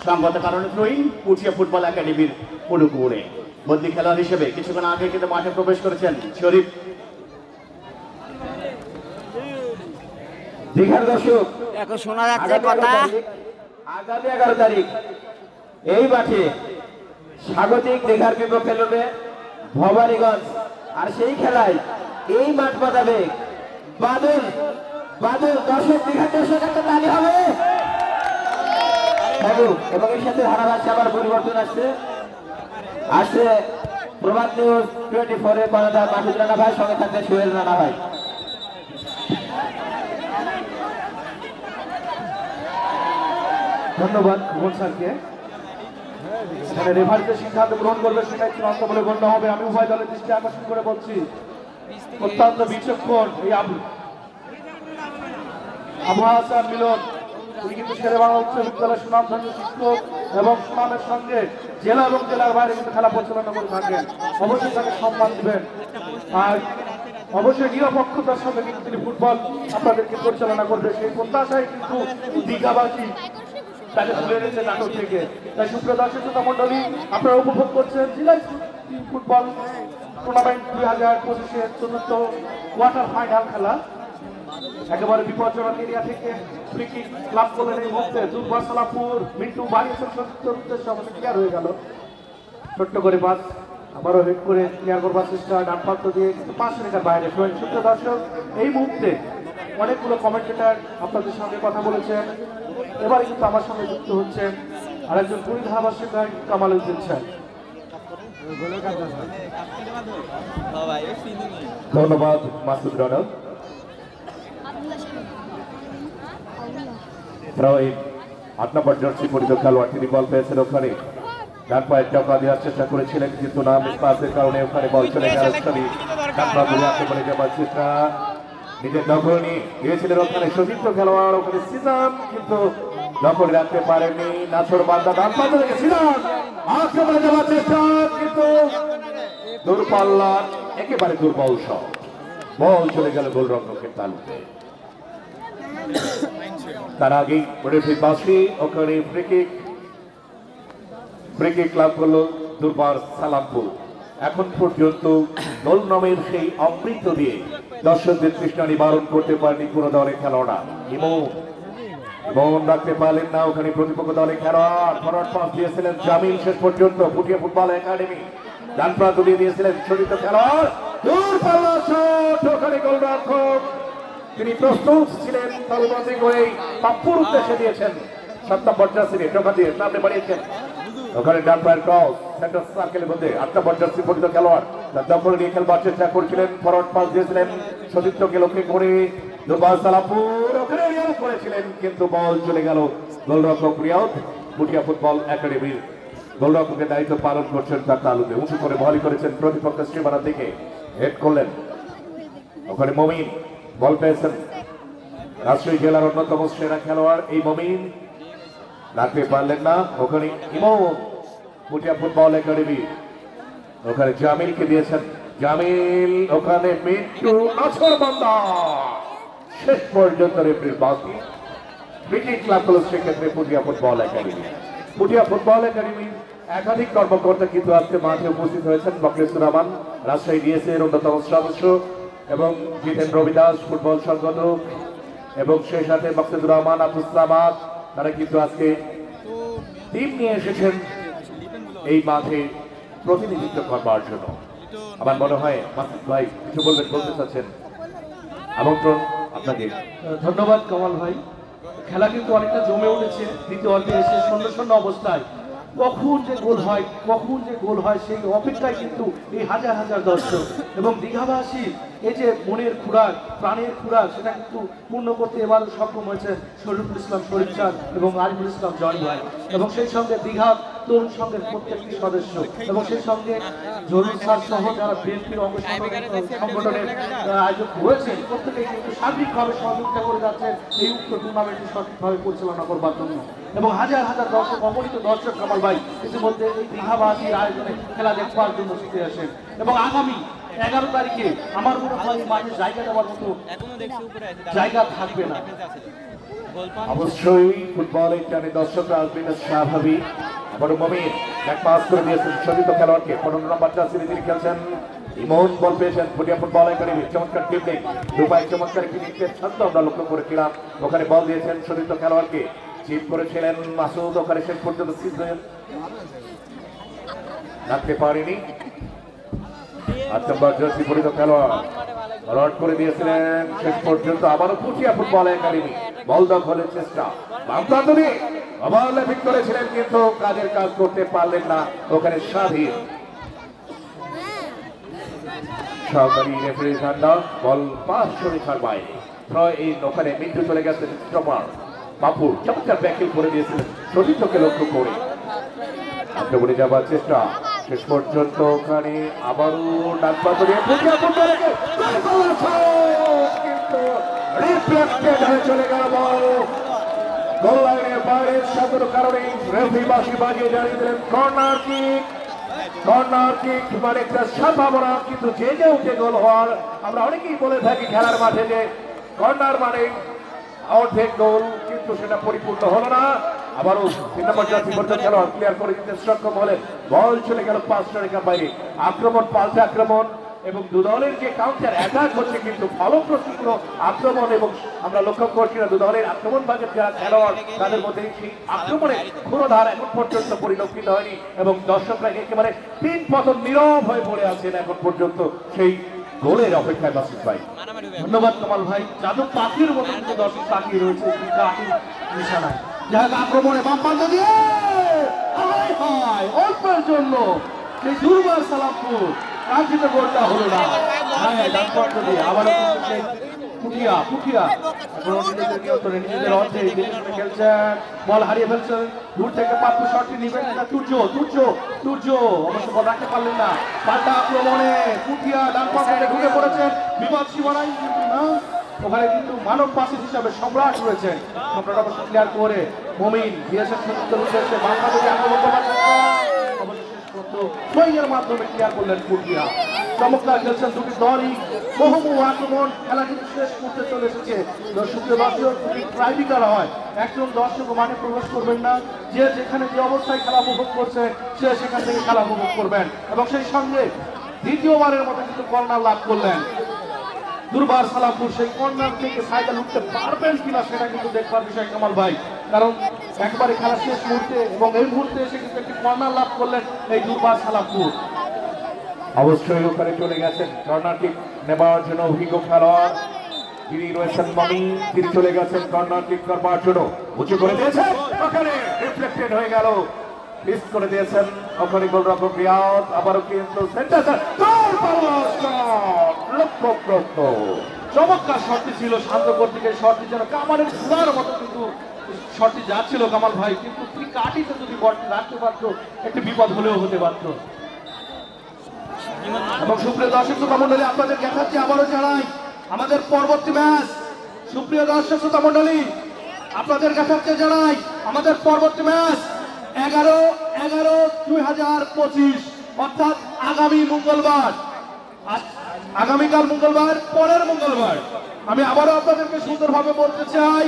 সংগত কারণে থ্রোইং পুঠিয়া ফুটবল একাডেমির পুরুকুড়ে। বদলি খেলোয়াড় হিসেবে কিছুক্ষণ আগে কিন্তু মাঠে প্রবেশ করেছেন শরীফ। দীঘার দর্শক, এখন শোনা যাচ্ছে কথা। আগামী 11 তারিখ এই মাঠে স্বাগতিক দীঘার বিপক্ষে লড়বে ভবানীগঞ্জ, আর সেই খেলায় এই মাঠ বাজাবে বাদল। বাদল দর্শক, দীঘার দর্শক একটা তালি হবে। এবং এর সাথে ধারাভাষ্যে আবার পরিবর্তন আসছে প্রভাত নিউজ 24 এর কর্ণধার মাসুদ রানা ভাই, সঙ্গে থাকবে সোহেল রানা ভাই। ধন্যবাদ ভুবন স্যারকে। এখানে রেফারিতে সিদ্ধান্ত গ্রহণ করবে সেটাই চূড়ান্ত বলে গণ্য হবে। আমি উভয় দলের দৃষ্টি আকর্ষণ করে বলছি, অত্যন্ত বিচক্ষণ এই আবু হাসান মিলন, উনি কিন্তু শেরেবাংলা উচ্চ বিদ্যালয়ের সুনামধন্য শিক্ষক এবং সুনামের সঙ্গে জেলা এবং জেলার বাইরে কিন্তু খেলা পরিচালনা করে থাকেন। অবশ্যই তাকে সম্মান দিবেন, আর অবশ্যই নিরপেক্ষতার সঙ্গে কিন্তু তিনি ফুটবল আপনাদেরকে পরিচালনা করবে, সেই প্রত্যাশায় কিন্তু দীঘাবাসী তাকে তুলে এনেছে নাটক থেকে। তাই সুপ্রিয় দর্শক শ্রোতা মন্ডলী, আপনারা উপভোগ করছেন জেলা ফুটবল টুর্নামেন্ট 2025-এর চতুর্থ কোয়ার্টার ফাইনাল খেলা। একেবারে বিপজ্জনক এরিয়া থেকে ফ্রি কিক লাভ করলেন এই মুহূর্তে দুর্বার সালাপুর। মিন্টু বাড়িয়েছেন সত্যের উদ্দেশ্যে, আমাদের ক্লিয়ার হয়ে গেল। ছোট্ট করে পাস আবারও হেড করে ক্লিয়ার করবার চেষ্টা, ডান প্রান্ত দিয়ে কিন্তু 5 মিটার বাইরে। সুপ্রিয় দর্শক, এই মুহূর্তে অনেকগুলো কমেন্টেটর আপনাদের সঙ্গে কথা বলেছেন। এবারে কিন্তু আমার সঙ্গে যুক্ত হচ্ছেন আরেকজন পুরী ধারাভাষ্যিক গায়ক কামাল উদ্দিন স্যার। ধন্যবাদ মাসুদ রানা। থ্রোইং 8 নম্বর জার্সি পরিহিত খেলোয়াড়, তিনি বল পেয়েছেন ওখানে, ডান পায়ের চাকা দেওয়ার চেষ্টা করেছিলেন কিন্তু না, মিসপাসের কারণে ওখানে বল চলে গেল। ডান পা ধরে আক্রমণে যাবার চেষ্টা, নিজের দখল নিয়ে গিয়েছিলেন ওখানে সতীর্থ খেলোয়াড়, ওখানে সিজাম কিন্তু দখল রাখতে পারেনি। নাছর বান্দা ডান পা ধরে সিজাম আক্রমণে যাবার চেষ্টা, কিন্তু দূরপাল্লার একেবারে দুর্বল শট, বল চলে গেল গোলরক্ষকের তালুতে। তার আগেই রেফারি ওখানে ফ্রি কিক লাভ করলো দুর্বার সালামপুর। এখন পর্যন্ত দল নামের সেই অমৃত দিয়ে দর্শকদের তৃষ্ণা নিবারণ করতে পারেনি কোনো দলের খেলোয়াড়রা। ইমন রাখতে পারলেন না ওখানে প্রতিপক্ষ দলের খেলোয়াড়। ফরওয়ার্ড পাস দিয়েছিলেন জামিল, শেষ পর্যন্ত পুঠিয়া ফুটবল একাডেমি ডান প্রান্ত দিয়ে দিয়েছিলেন চরিত খেলোয়াড়, দূরপাল্লা শট, ওখানে গোলরক্ষক তিনি প্রস্তুত ছিলেন, তলবন্দি করে পাপ্পুর উদ্দেশ্যে দিয়েছেন। 7 নম্বর জার্সি টোকা দিয়ে সামনে বাড়িয়েছেন, ওখানে ডান পায়ের ক্রস সেন্টার সার্কেলের মধ্যে 8 নম্বর জার্সি পরিহিত খেলোয়াড় তার দখল নিয়ে খেলবার চেষ্টা করছিলেন। ফরওয়ার্ড পাস দিয়েছিলেন সতীর্থকে লক্ষ্য করে দুর্বার সালাপুর, ওখানে রিয়াল করেছিলেন কিন্তু বল চলে গেল গোলরক্ষক রিয়াদ। পুঠিয়া ফুটবল একাডেমির গোলরক্ষকের দায়িত্ব পালন করছেন তার তালুতে, উঁচু করে বল করেছেন প্রতিপক্ষের সীমানা থেকে, হেড করলেন ওখানে মমিন, বল পেয়েছেন রাজশাহী জেলার অন্যতম সেরা খেলোয়াড় এই মমিন, রাখতে পারলেন না ওখানে ইমন। পুঠিয়া ফুটবল একাডেমি ওখানে জামিলকে দিয়েছেন, জামিল ওখানে মিন্টু নাছর বান্দা, শেষ পর্যন্ত রেফারির বাকি ফ্রি কিক লাভ করল সেক্ষেত্রে Puthia football academy. Puthia football academy একাধিক কর্মকর্তা কিন্তু আজকে মাঠে উপস্থিত হয়েছেন। মকলেসুর রহমান রাজশাহী ডিএসএ এর অন্যতম সদস্য এবং জিতেন রবিদাস ফুটবল সংগঠক এবং সেই সাথে মকসুদুর রহমান, আব্দুল সামাদ, তারা কিন্তু আজকে টিম নিয়ে এসেছেন এই মাঠে প্রতিনিধিত্ব করবার জন্য। আমার মনে হয় মাসুদ ভাই কিছু বলতে চাচ্ছেন, আমন্ত্রণ আপনাকে। ধন্যবাদ কামাল ভাই। খেলা কিন্তু অনেকটা জমে উঠেছে, দ্বিতীয় অর্ধে এসে শূন্য শূন্য অবস্থায় কখন যে গোল হয় সেই অপেক্ষায় কিন্তু এই হাজার হাজার দর্শক এবং দীঘাবাসী এই যে মনের খোরাক, প্রাণের খোরাক, সেটা কিন্তু পূর্ণ করতে এবারও সক্ষম হয়েছে শরীফুল ইসলাম শরীফ চাঁদ এবং আরিফুল ইসলাম জনি ভাই, এবং সেই সঙ্গে দীঘা তরুণ সংঘের প্রত্যেকটি সদস্য এবং সেই সঙ্গে জরুরি স্যার সহ যারা বিএনপির অঙ্গ সংগঠনের আয়োজক হয়েছেন প্রত্যেকেই কিন্তু সার্বিকভাবে সহযোগিতা করে যাচ্ছেন এই উক্ত টুর্নামেন্টটি সঠিকভাবে পরিচালনা করবার জন্য। এবং হাজার হাজার দর্শক, অগণিত দর্শক কামাল ভাই ইতিমধ্যে এই দীঘাবাসীর আয়োজনে খেলা দেখবার জন্য ছুটে আসেন এবং আগামী 11 তারিখে আমার মনে হয় মাঠে জায়গা দেওয়ার মতো জায়গা থাকবে না। অবশ্যই ফুটবল টানে দর্শকরা আসবেন, স্বাভাবিক। বড় মমিন ব্যাক পাস করে দিয়েছেন সতীর্থ খেলোয়াড়কে, 15 নম্বর জার্সি তিনি খেলছেন ইমন, বল পেয়েছেন ফুটিয়া ফুটবল একাডেমি, চমৎকার টিপলিং দুপাই চমৎকার একটি ছন্দ আমরা লক্ষ্য করেছিলাম। ওখানে বল দিয়েছেন সতীর্থ খেলোয়াড়কে, চিপ করেছিলেন মাসুদ, ওখানে শেষ পর্যন্ত রাখতে পারেনি। 8 নম্বর জার্সি পরিহিত খেলোয়াড় রড করে দিয়েছিলেন শেষ পর্যন্ত। আবারও ফুটিয়া ফুটবল একাডেমি বল দখলের চেষ্টা, বামপ্রান্তরে ওভারল্যাপিং করেছিলেন কিন্তু কাজের কাজ করতে পারলেন না, ওখানে স্বাধীন সহকারী রেফারি ঠান্ডা বল পাস শরীফার বাইরে। এই ওখানে মৃত্যু চলে গেছে স্টপার বাপুর, চমৎকার ব্যাকিং করে দিয়েছিলেন সতীর্থকে লক্ষ্য করে আক্রমণে যাবার চেষ্টা, শেষ পর্যন্ত ওখানে আবারও ডান পাশে ফুটিয়া ফুটবলকে কিন্তু রিফ্লেক্টেড হয়ে চলে গেল বল গোল লাইনের বাইরে। সাধারণ কারণে রেফারি বাঁশি বাজিয়ে জানিয়ে দিলেন কর্নার কিক। কর্নার কিক মানে একটা সম্ভাবনা, কিন্তু জেগে উঠে গোল হওয়ার আমরা অনেকেই বলে থাকি খেলার মাঠে যে কর্নার মানে অর্ধেক গোল, কিন্তু সেটা পরিপূর্ণ হলো না। আবারও 3 নম্বর জার্সি পর্যন্ত খেলোয়াড় ক্লিয়ার করে দিতে সক্ষম হলেন, বল চলে গেল 5 রেখার বাইরে। আক্রমণ পাল্টা আক্রমণ এবং দুদলের যে কাউন্টার অ্যাটাক হচ্ছে কিন্তু ফলপ্রসূ কোনো আক্রমণ, এবং আমরা লক্ষ্য করছি না দুদলের আক্রমণ ভাগের যারা খেলোয়াড় তাদের মধ্যে সেই আক্রমণে কোনো ধার এখন পর্যন্ত পরিলক্ষিত হয়নি এবং দর্শকরা একেবারে 3 পতন নীরব হয়ে পড়ে আছেন এখন পর্যন্ত সেই গোলের অপেক্ষায়। বাসিত ভাই ধন্যবাদ কামাল ভাই। যাদব পাখির মতো কিন্তু দর্শক তাকিয়ে রয়েছে নিশানায়। যাই হোক আক্রমণে বাম প্রান্ত দিয়ে অল্পের জন্য সেই দুর্বার সালামপুর কাঙ্ক্ষিত গোলটা হলো না। হ্যাঁ ডান প্রান্ত দিয়ে আবার সেই পুঠিয়া নিজেদের অর্ধে খেলছেন, বল হারিয়ে ফেলছেন, দূর থেকে পাপ্পু শটটি নিবেন না সূর্য অবশ্য বল রাখতে পারলেন না। পাল্টা আক্রমণে পুঠিয়া ডান প্রান্তে ঢুকে পড়েছেন বিপদ সীমানায়, কিন্তু না ওখানে কিন্তু মানব পাসিস হিসাবে সম্রাট রয়েছেন। সম্রাট অবশ্য ক্লিয়ার করে মমিন দিয়েছেন সতীর্থের উদ্দেশ্যে, বাংলা থেকে আক্রমণ করার চেষ্টা, অবশ্য শেষ পর্যন্ত সোয়ের মাধ্যমে ক্লিয়ার করলেন পুঠিয়া। চমৎকার খেলছেন দুটি দলই, বহু আক্রমণ, খেলা কিন্তু শেষ করতে চলে এসেছে। দর্শকদের দর্শক যদি ট্রাইবিকার হয়, একজন দর্শক মাঠে প্রবেশ করবেন না, যে যেখানে যে অবস্থায় খেলা উপভোগ করছে সে সেখান থেকে খেলা উপভোগ করবেন। এবং সেই সঙ্গে দ্বিতীয়বারের মতো কিন্তু কর্নার লাভ করলেন দুর্বার সালামপুর। সেই কর্নার থেকে ফায়দা লুটতে পারবেন কিনা সেটা কিন্তু দেখবার বিষয় কামাল ভাই, কারণ একবারে খেলা শেষ মুহূর্তে এবং এই মুহূর্তে এসে কিন্তু একটি কর্নার লাভ করলেন এই দুর্বার সালামপুর। অবশ্যই ওখানে চলে গেছেন কর্নার কিক নেবার জন্য অভিজ্ঞ খেলোয়াড় যিনি রয়েছেন মামি, তিনি চলে গেছেন কর্নার কিক করবার জন্য, উঁচু করে দিয়েছেন, ওখানে রিফ্লেক্টেড হয়ে গেল, মিস করে দিয়েছেন ওখানে গোলরক্ষক রিয়াদ। আবারও কিন্তু সেন্টার লক্ষ্যপ্রস্ত চমৎকার শটটি ছিল শান্ত কর্তৃকের শটটি, যেন কামালের ঘোড়ার মতো কিন্তু শটটি যাচ্ছিল কামাল ভাই, কিন্তু ঠিক কাটিতে যদি বলটি রাখতে পারতো একটি বিপদ হলেও হতে পারতো। এবং সুপ্রিয় দর্শক শ্রোতা মন্ডলী আপনাদের দেখাচ্ছি আবারও জানাই আমাদের পরবর্তী ম্যাচ। সুপ্রিয় দর্শক শ্রোতা মন্ডলী আপনাদের দেখাচ্ছি জানাই আমাদের পরবর্তী ম্যাচ 11/11/2025 অর্থাৎ আগামী মঙ্গলবার, আগামীকাল মঙ্গলবার, পরের মঙ্গলবার। আমি আবারও আপনাদেরকে সুন্দরভাবে বলতে চাই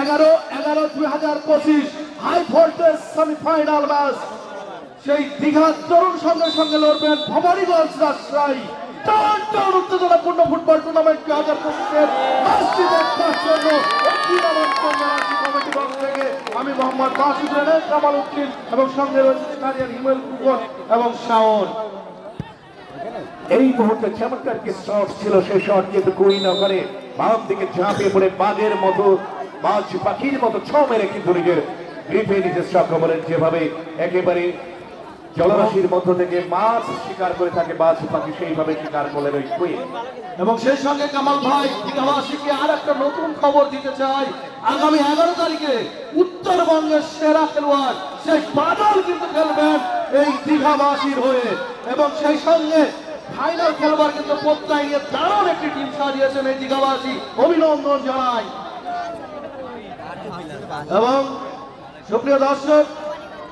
11/11/2025 হাই ভোল্টেজ সেমিফাইনাল ম্যাচ। সেই দীঘা তরুণ সংঘের সঙ্গে লড়বেন ভবানীগঞ্জ রাজশাহী। উত্তেজনাপূর্ণ ফুটবল টুর্নামেন্ট 2025-এর ম্যাচটি দেখবার জন্য কমিটি বক্স থেকে আমি মোহাম্মদ মাসুদ রানা, কামাল উদ্দিন এবং সঙ্গে রয়েছে হিমেল কুকন এবং শাওন। এই মুহূর্তে চমৎকার কি শট ছিল, সেই শট কিন্তু কুইন ওখানে বাম দিকে ঝাঁপিয়ে পড়ে বাঘের মতো বাজ পাখির মতো ছ মেরে কিন্তু নিজের গ্রিপে নিজস্ব আক্রমণের যেভাবে একেবারে জলরাশির মধ্য থেকে মাছ শিকার করে থাকে বাজ পাখি, সেইভাবে শিকার করলেন ওই কুইন। এবং সেই সঙ্গে কামাল ভাই দীঘাবাসীকে আর একটা নতুন খবর দিতে চাই, আগামী 11 তারিখে উত্তরবঙ্গের সেরা খেলোয়াড় শেখ বাদল কিন্তু খেলবেন এই দীঘাবাসীর হয়ে, এবং সেই সঙ্গে ফাইনাল খেলবার কিন্তু প্রত্যয় নিয়ে দারুণ একটি টিম সাজিয়েছেন এই দীঘাবাসী, অভিনন্দন জানাই। এবং সুপ্রিয় দর্শক,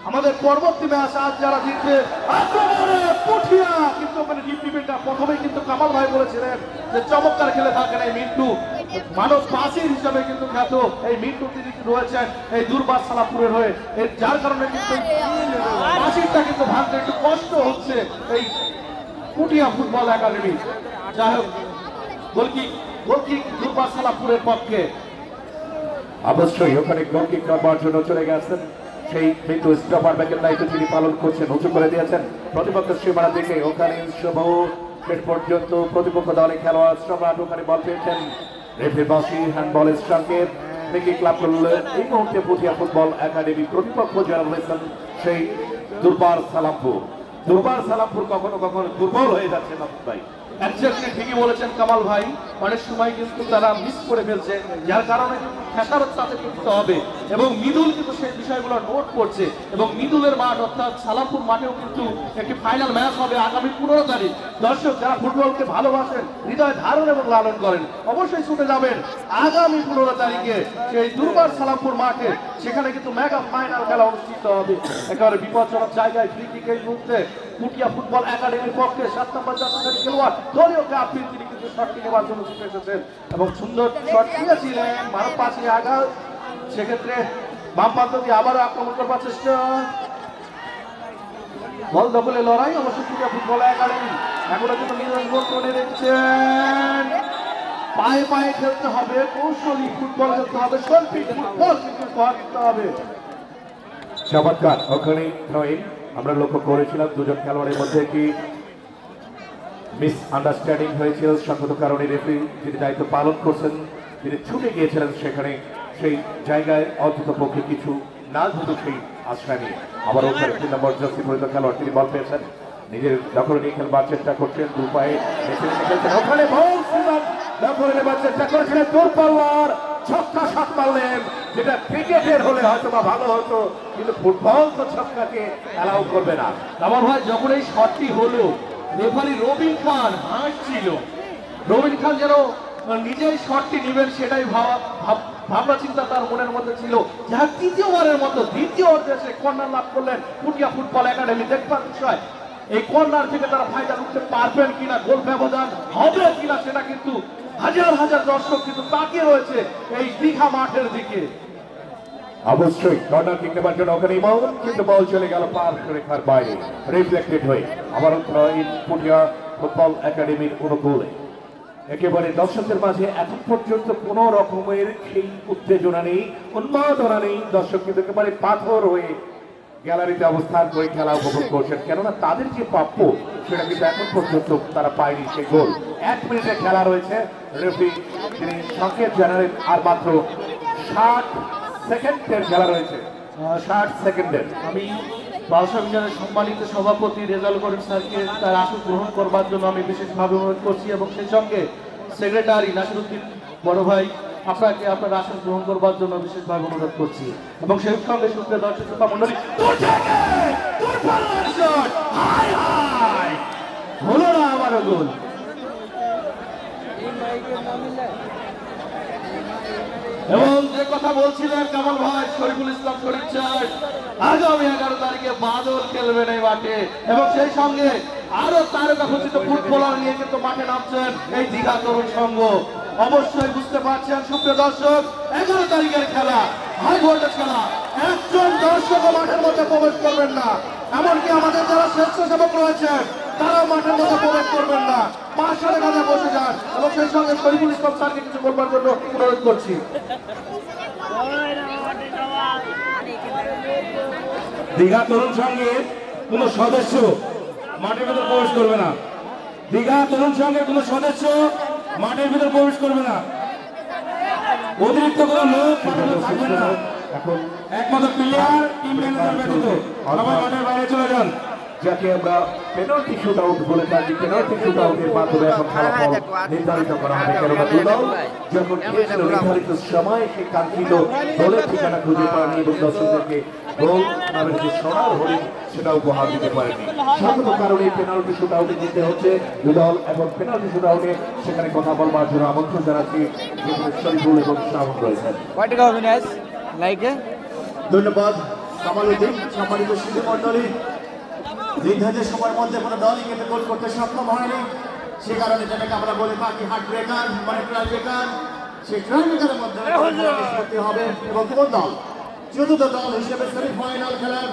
আমাদের পরবর্তী ম্যাচ আজ যারা জিতবে আক্রমণে পুঠিয়া, কিন্তু ওখানে ডিপিটা প্রথমেই কিন্তু কামাল ভাই বলেছিলেন যে চমৎকার খেলে থাকেন এই মিন্টু, মানব পাসির হিসাবে কিন্তু খ্যাত এই মিন্টু, তিনি রয়েছেন এই দুর্বার সালাপুরের হয়ে, এর যার কারণে কিন্তু পাসিরটা কিন্তু ভাঙতে একটু কষ্ট হচ্ছে এই পুঠিয়া ফুটবল একাডেমি। যাই হোক, গোলকিক দুর্বার সালাপুরের পক্ষে অবশ্যই ওখানে গোলকিক করবার জন্য চলে গেছেন সেই কিন্তু স্টপার ব্যাকের দায়িত্ব তিনি পালন করছেন, উঁচু করে দিয়েছেন প্রতিপক্ষ সীমানা থেকে। ওখানে বহু শেষ পর্যন্ত প্রতিপক্ষ দলে খেলোয়াড় সম্রাট ওখানে বল পেয়েছেন, রেফারি বাসি হ্যান্ডবলের সংকেত থেকে ক্লাব করলেন। এই মুহূর্তে পুঠিয়া ফুটবল একাডেমি প্রতিপক্ষ যারা রয়েছেন সেই দুর্বার সালামপুর। দুর্বার সালামপুর কখনো কখনো দুর্বল হয়ে যাচ্ছে না ভাই। একজাক্টলি ঠিকই বলেছেন কামাল ভাই, অনেক সময় কিন্তু তারা মিস করে ফেলছে, যার কারণে খেসারত তাদের করতে হবে, এবং মিদুল কিন্তু সেই বিষয়গুলো নোট করছে। এবং মিদুলের মাঠ অর্থাৎ সালামপুর মাঠেও কিন্তু একটি ফাইনাল ম্যাচ হবে আগামী 15 তারিখ। দর্শক যারা ফুটবলকে ভালোবাসেন, হৃদয় ধারণ এবং লালন করেন, অবশ্যই ছুটে যাবেন আগামী 15 তারিখে সেই দুর্বার সালামপুর মাঠে। সেখানে কিন্তু মেগা ফাইনাল খেলা অনুষ্ঠিত হবে একেবারে বিপজ্জনক জায়গায়। ফ্রি কিক এই মুহূর্তে পুঠিয়া ফুটবল একাডেমির পক্ষে 7 নম্বর জাতীয় খেলোয়াড় দলীয় ক্যাপ্টেন, তিনি কিন্তু শটটি নেওয়ার জন্য ছুটে এসেছেন এবং সুন্দর শট নিয়েছিলেন মানব পাশে আঘাত। সেক্ষেত্রে বাম প্রান্ত দিয়ে আবারও আক্রমণ করবার চেষ্টা, বল দখলে লড়াই। অবশ্য পুঠিয়া ফুটবল একাডেমি এখনো কিন্তু নিয়ন্ত্রণে রেখেছেন, পায়ে পায়ে খেলতে হবে, কৌশলী ফুটবল খেলতে হবে, শৈল্পিক ফুটবল কিন্তু করতে হবে। চমৎকার ওখানে আমরা লক্ষ্য করেছিলাম দুজন খেলোয়াড়ের মধ্যে কি মিস আন্ডারস্ট্যান্ডিং হয়েছিল, সংগত কারণে রেফারি যিনি দায়িত্ব পালন করছেন তিনি ছুটে গিয়েছিলেন সেখানে, সেই জায়গায় অন্তত পক্ষে কিছু না ধুতো সেই আশ্রয় নিয়ে। আবার ওখানে 3 নম্বর জার্সি পরিহিত খেলোয়াড় তিনি বল পেয়েছেন, নিজের দখলে নিয়ে খেলবার চেষ্টা করছেন, দু পায়ে খেলছেন, ওখানে বল দখলে নেবার চেষ্টা করেছিলেন, দূরপাল্লার ছক্কা শট মারলেন, যেটা ক্রিকেটের হলে হয়তো বা ভালো হতো, কিন্তু ফুটবল তো ছক্কাকে অ্যালাউ করবে না। আমার ভাই যখন এই শটটি হলো, রেফারি রবিন খান হাসছিল, রবিন খান যেন নিজেই শটটি নেবেন সেটাই ভাবনা চিন্তা তার মনের মধ্যে ছিল। যার তৃতীয়বারের মতো দ্বিতীয় অর্ধে কর্নার লাভ করলেন পুঠিয়া ফুটবল একাডেমি। দেখবার বিষয় এই কর্নার থেকে তারা ফায়দা উঠতে পারবেন কিনা, গোল ব্যবধান হবে কিনা, সেটা কিন্তু হাজার হাজার দর্শক কিন্তু তাকিয়ে রয়েছে এই দীঘা মাঠের দিকে। অবশ্যই কর্নার কিক নেবার জন্য ওখানে ইমাম, কিন্তু বল চলে গেল পার রেখার বাইরে, রিফ্লেক্টেড হয়ে আবার পুঠিয়া ফুটবল একাডেমির অনুকূলে। একেবারে দর্শকদের মাঝে এখন পর্যন্ত কোন রকমের সেই উত্তেজনা নেই, উন্মাদনা নেই। দর্শক কিন্তু একেবারে পাথর হয়ে গ্যালারিতে অবস্থান করে খেলা উপভোগ করছেন, কেননা তাদের যে প্রাপ্য সেটা কিন্তু এখন পর্যন্ত তারা পায়নি। সেই গোল 1 মিনিটে খেলা রয়েছে, রেফারি তিনি সংকেত জানালেন আর মাত্র 60 সেকেন্ডের খেলা রয়েছে, 60 সেকেন্ডের। আমি বালসা বিজনের সম্মানিত সভাপতি রেজাল করিম স্যারকে তার আসন গ্রহণ করবার জন্য আমি বিশেষভাবে অনুরোধ করছি, এবং সেই সঙ্গে সেক্রেটারি নাসিরুদ্দিন বড় ভাই আপনাকে আপনার আসন গ্রহণ করবার জন্য বিশেষভাবে অনুরোধ করছি, এবং সেই সঙ্গে সুপ্রিয় দর্শক শ্রোতা মণ্ডলী, হলো না আমারও গোল। এবং যে কথা বলছিলেন কামাল ভাই, শরীফুল ইসলাম শরীফ চাই আগামী 11 তারিখে বাদল খেলবেন এই মাঠে, এবং সেই সঙ্গে আরো তারকা খচিত ফুটবলার নিয়ে কিন্তু মাঠে নামছেন এই দীঘা তরুণ সংঘ। অবশ্যই বুঝতে পারছেন সুপ্রিয় দর্শক, 11 তারিখের খেলা, হাই ভোল্টেজ খেলা, একজন দর্শক মাঠের মধ্যে প্রবেশ করবেন না, এমনকি আমাদের যারা স্বেচ্ছাসেবক রয়েছেন তারা মাঠের মধ্যে প্রবেশ করবেন না, পাশের কাছে বসে যান, এবং সেই সঙ্গে শরীফুল ইসলাম স্যারকে কিছু বলবার জন্য অনুরোধ করছি। দীঘা তরুণ সংঘের কোন সদস্য মাঠের ভিতর প্রবেশ করবে না, দীঘা তরুণ সংঘের কোন সদস্য মাঠের ভিতর প্রবেশ করবে না। অতিরিক্ত কোনো লোক পাঠানো থাকবে না। এখন একমাত্র প্লেয়ার টিম ম্যানেজার ব্যতীত সবাই মাঠের বাইরে চলে যান। যাকে আমরা পেনাল্টি শুট আউট বলে থাকি, পেনাল্টি শুট আউটের মাধ্যমে এখন ফলাফল নির্ধারিত করা হবে। কেননা দুই দল যখন খেলেছিল নির্ধারিত সময় সেই কাঙ্ক্ষিত গোলের ঠিকানা খুঁজে পায়নি এবং দর্শকদেরকে গোল নামের যে সোনার হরিণ সেটা উপহার দিতে পারেনি। সকল কারণে পেনাল্টি শুট আউটে জিততে হচ্ছে দুই দল এবং পেনাল্টি শুট আউটে সেখানে কথা বলবার জন্য আমন্ত্রণ জানাচ্ছি শরীফুল এবং শ্রাবণ রয়েছেন। ধন্যবাদ কামালউদ্দিন। সম্মানিত শিশু মন্ডলী, নির্ধারিত সময়ের মধ্যে কোনো দলই কিন্তু গোল করতে সক্ষম হয়নি। সে কারণে যেটাকে আমরা বলে থাকি হার্ট ব্রেকার মানে ট্রাই ব্রেকার, সেই ট্রাই ব্রেকারের মধ্যে নিষ্পত্তি হবে এবং কোন দল চতুর্থ দল হিসেবে সেমিফাইনাল খেলার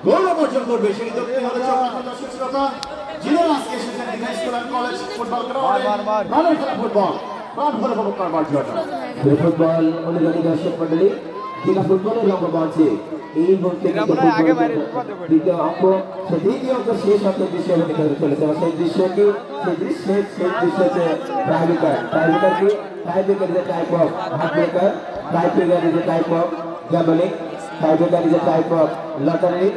গোল অর্জন করবে সেই দলটি হলো চক্রান্ত শিক্ষকতা যিনি আজকে এসেছেন Digha school and college football গ্রাউন্ডে খেলা ফুটবল প্রাণ ভরে উপভোগ করবার জন্য। ফুটবল অনুগামী দর্শক মন্ডলী, দীঘা ফুটবলের রঙ্গমঞ্চে এই মুহূর্তে দ্বিতীয় অঙ্ক, সেই দ্বিতীয় অঙ্ক শেষ অঙ্কের দৃশ্য অভিনীত হতে চলেছে। সেই দৃশ্যটি সেই দৃশ্য হচ্ছে টাইব্রেকার। টাইব্রেকার কি? Tiebreaker is a type of heart breaker, tiebreaker is a type of gambling, tiebreaker is a type of lottery,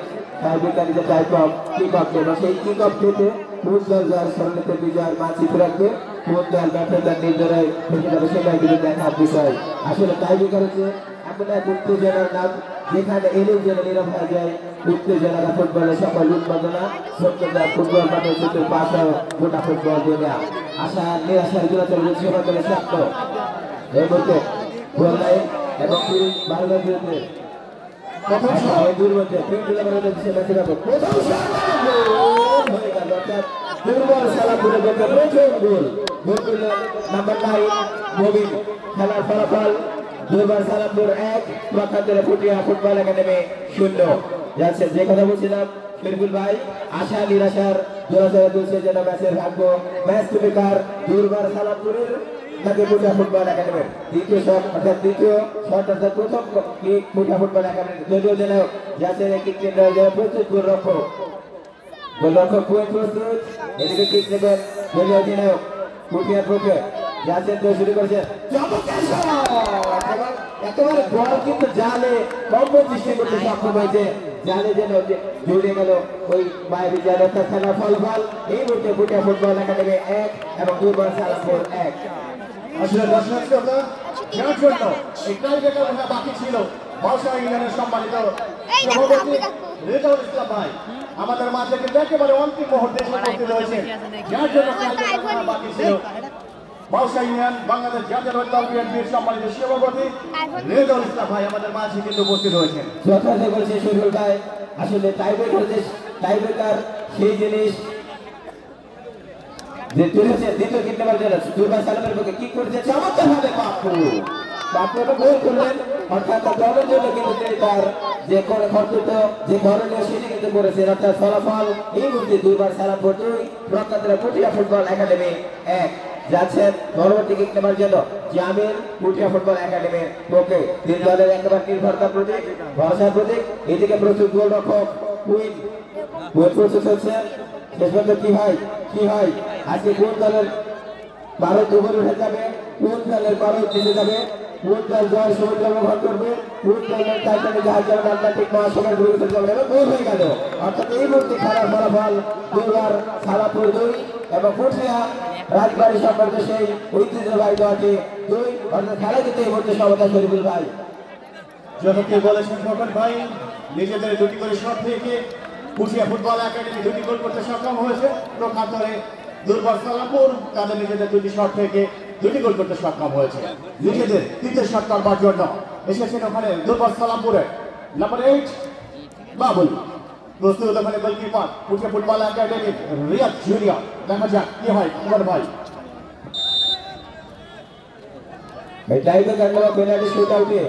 tiebreaker is a type of kick off. এবং সেই কিক অফ থেকে কোন দল যার স্মরণীতে বিজয়ের মানচিত্র রাখবে, কোন দল ব্যর্থতার নির্জনায় থেকে যাবে সেটাই কিন্তু দেখার বিষয়। আসলে টাইব্রেকার হচ্ছে এমন এক উত্তেজনার নাম যেখানে এলেও যেন নীরব হয়ে যায় উত্তেজনারা ফুটবলের সকল উন্মাদনা সত্যতা ফুটবল মাঠে শুধু পাশা গোটা ফুটবল দুনিয়া আশা নিরাশার দূরাচল সমাজের স্বার্থ এই মুহূর্তে গোল লাইন এবং ভারতের বিরুদ্ধে দুর্বল সালাপুরের পক্ষে প্রচুর গোল নাম্বার 9 মুবিন। খেলার ফলাফল দুর্বল সালামপুর 1, প্রখান্তরে ফুটিয়া ফুটবল একাডেমি 0। যাচ্ছে যে কথা বলছিলাম শরীফুল ভাই, আশা নিরাশার জোড়াজোড়া দুলছে যেন ম্যাচের ভাগ্য। ম্যাচ টুপিকার দুর্বল সালামপুরের নাকি ফুটিয়া ফুটবল একাডেমির দ্বিতীয় শট, অর্থাৎ দ্বিতীয় শট অর্থাৎ প্রথম ফুটিয়া ফুটবল একাডেমি। যদিও যেন যাচ্ছে কিক কেন্দ্র প্রস্তুত গোলরক্ষক, গোলরক্ষক প্রস্তুত, এদিকে কিক নেবেন দলীয় অধিনায়ক ফুটিয়ার পক্ষে যাচ্ছেন তো শুরু করেছেন একেবারে বল কিন্তু জালে কম্বো সৃষ্টি করতে সক্ষম হয়েছে। জালে যেন জড়িয়ে গেল ওই মায়ের জালে খেলার ফলাফল এই মুহূর্তে ফুটিয়া ফুটবল একাডেমি 1 এবং দুর্বল সালামপুর 1। আসলে দর্শকরা খেলার জন্য এই টাইব্রেকার খেলা বাকি ছিল। বাউসা ইউনিয়নের সম্মানিত সভাপতি রেজাউল ইসলাম ভাই আমাদের মাঝে কিন্তু একেবারে অন্তিম মুহূর্তে উপস্থিত হয়েছে, যার জন্য খেলা বাকি ছিল। বাউসা ইউনিয়ন বাংলাদেশ জাতীয় দল বিএনপির সম্মানিত সভাপতি রেজাউল ইসলাম ভাই আমাদের মাঝে কিন্তু উপস্থিত হয়েছেন। যথার্থ বলেছে শরীফুল ভাই, আসলে টাইব্রেকার সেই জিনিস যে তুলেছে দ্বিতীয় কিক নেবার জন্য দুর্বল সালামের পক্ষে কি করেছে চমৎকার ভাবে বাপু গোল করলেন। অর্থাৎ দলের জন্য কিন্তু তিনি তার যে কোনো কর্তৃত্ব যে করণীয় সেটি কিন্তু করেছেন। অর্থাৎ ফলাফল এই মুহূর্তে দুর্বল সালামপুর 2, প্রখ্যাতরা ফুটিয়া ফুটবল একাডেমি 1। যাচ্ছেন পরবর্তী কিক নেবার জন্য জামিল ফুটিয়া ফুটবল একাডেমির পক্ষে। তিন দলের একেবারে নির্ভরতার প্রতীক, ভরসার প্রতীক। এদিকে প্রস্তুত গোলরক্ষক কুইন প্রস্তুত হচ্ছে। শেষ পর্যন্ত কি হয় আজকে কোন দলের ভারত উপরে উঠে যাবে, কোন দলের ভারত জিতে যাবে, কোন দল জয় সমুদ্র ব্যবহার করবে, কোন দলের টাইটানিক জাহাজ যেমন আটলান্টিক মহাসাগর ঘুরে চলে যাবে এবং গোল হয়ে গেল। অর্থাৎ এই মুহূর্তে খেলার ফলাফল দুর্বার সালাপুর 2 এবং ফুটিয়া রাজবাড়ি সম্পর্কে সেই ঐতিহ্যবাহী দলটি 2। অর্থাৎ খেলা জিতে এই মুহূর্তে সমতা শরীফুল ভাই যতকে বলেছেন সকল ভাই নিজেদের দুটি করে শট থেকে ফুটিয়া ফুটবল একাডেমি 2টি গোল করতে সক্ষম হয়েছে। প্রখ্যাতরে দুর্বল সালামপুর তাদের নিজেদের 2টি শট থেকে 2টি গোল করতে সক্ষম হয়েছে। নিজেদের তৃতীয় শট করবার জন্য এসেছেন ওখানে দুর্বল সালামপুরের নাম্বার 8 বাবুল। প্রস্তুত ওখানে goalkeeper Futia football academy Riyad junior. দেখা যাক কি হয় কুমার ভাই। টাইব্রেকার নেওয়া পেনাল্টি শুট আউটে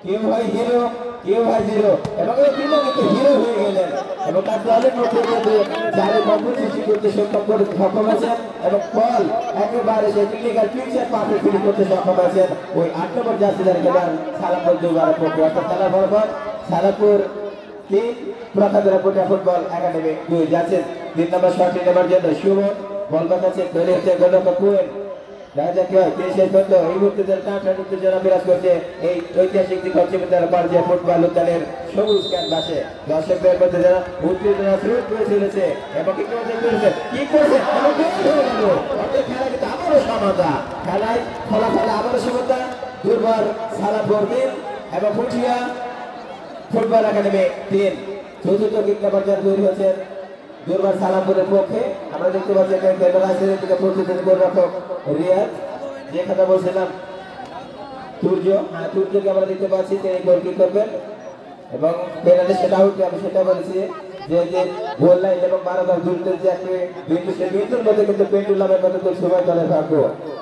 কেউ হয় হিরো কেউ হয় জিরো এবং এই তিনজন কিন্তু হিরো হয়ে গেলেন এবং তার দলের মধ্যে কিন্তু যারা কম্বো সৃষ্টি করতে সক্ষম হয়েছেন এবং বল একেবারে সেই ক্লিনিক্যাল পিকচার পারফেক্ট ফিনিশ করতে সক্ষম হয়েছেন ওই 8 নম্বর জার্সিদার খেলার সালামপুর দুর্বার পক্ষে। অর্থাৎ খেলার বরাবর সালামপুর 3, প্রখ্যাতরা ফুটিয়া ফুটবল একাডেমি 2। যাচ্ছেন 3 নম্বর শটটি নেবার জন্য সুমন বল বাঁচাচ্ছে, তৈরি হচ্ছে গোলরক্ষক কুয়েন। দেখা যাক কি হয়। কে শেষ পর্যন্ত এই মুহূর্তে যারা টান উত্তেজনা বিরাজ করছে এই ঐতিহাসিক দিক হচ্ছে তারা পারছে ফুটবল উদ্যানের সবুজ ক্যানভাসে দর্শকদের মধ্যে যারা উত্তেজনা শুরু করে চলেছে এবং কি করছে খেলা কিন্তু আবারও সমতা, খেলায় ফলাফলে আবারও সমতা। দুর্বার সালাপুর 3 এবং পুঠিয়া ফুটবল একাডেমি 3। চতুর্থ কিকনাম্বার যারা তৈরি হয়েছেন দুর্বার সালামপুরের পক্ষে। আমরা দেখতে পাচ্ছি এখানে ফেডারেশনের থেকে প্রস্তুতি গোলরক্ষক রিয়াদ, যে কথা বলছিলাম তুর্যকে আমরা দেখতে পাচ্ছি তিনি গোলকিক করবেন এবং পেনাল্টি সেটা আউটে আমি সেটা বলেছি যে গোল লাইন এবং 12 দূরত্বের যে একটা বিন্দু সেই বিন্দুর মধ্যে কিন্তু পেন্ডুলামের মধ্যে তো সময় দলের ভাগ্য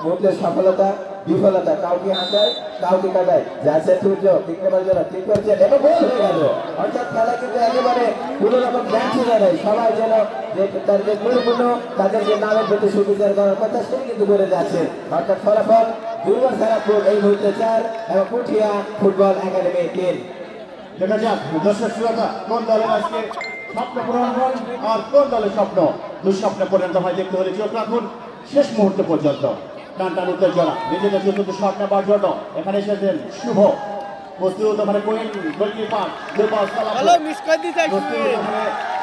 মুহূর্তের সফলতা বিফলতা কাউকে হাঁটায় কাউকে কাটায় যাচ্ছে সূর্য কিকনাম্বার যারা ঠিক করছেন এবং গোল হয়ে গেল। অর্থাৎ খেলা কিন্তু একেবারে কোনো রকম ব্যাট ছিল না, সবাই যেন যে তার যে গুরুত্বপূর্ণ তাদের যে নামের প্রতি সুবিচার করার কথা সেটা কিন্তু করে যাচ্ছে। অর্থাৎ ফলাফল দুর্বার সালাপুর এই মুহূর্তে 4 এবং পুঠিয়া ফুটবল একাডেমি 3। দেখা যাক দর্শক শ্রোতা কোন দলের আজকে স্বপ্ন পূরণ হয় আর কোন দলের স্বপ্ন দুঃস্বপ্নে পরিণত হয় দেখতে হলে চোখ রাখুন শেষ মুহূর্ত পর্যন্ত। টান উত্তেজনা নিজেদের চতুর্থ শট নেবার জন্য এখানে এসেছেন শুভ প্রস্তুত ওখানে গোলকিপার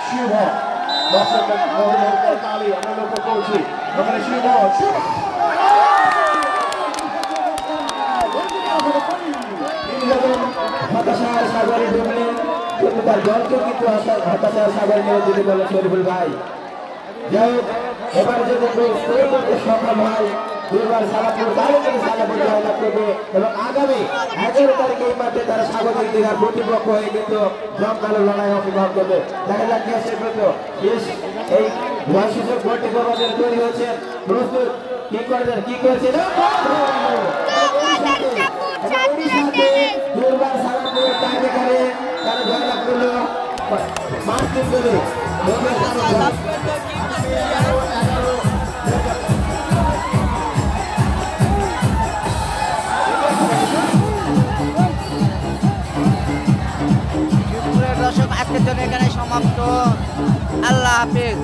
শুভ দর্শকদের তালি আমরা লক্ষ্য করছি ওখানে শুভ হতাশার সাগরে ডুবলেন কিন্তু তার দলকে কিন্তু হতাশার সাগরে নিয়ে যেতে বললেন শরীফুল ভাই। যাই হোক এবার যদি স্কোর করতে সক্ষম হয় দুর্বার সালাপুর তাহলে কিন্তু সালাপুর জয়লাভ করবে এবং আগামী 11 তারিখে এই মাঠে তারা স্বাগতিক দীঘার প্রতিপক্ষ হয়ে কিন্তু জমকালো লড়াই অংশগ্রহণ করবে। দেখা যাক কে শেষ পর্যন্ত এই জয়সূচক গোলটি করবার তৈরি হয়েছে প্রস্তুত কি করেছে দুর্বার সালাপুর টাইব্রেকারে তারা জয়লাভ করলো 5-3 গোলে। দর্শক আজকের জন্য এখানে সমাপ্ত। আল্লাহ হাফেজ।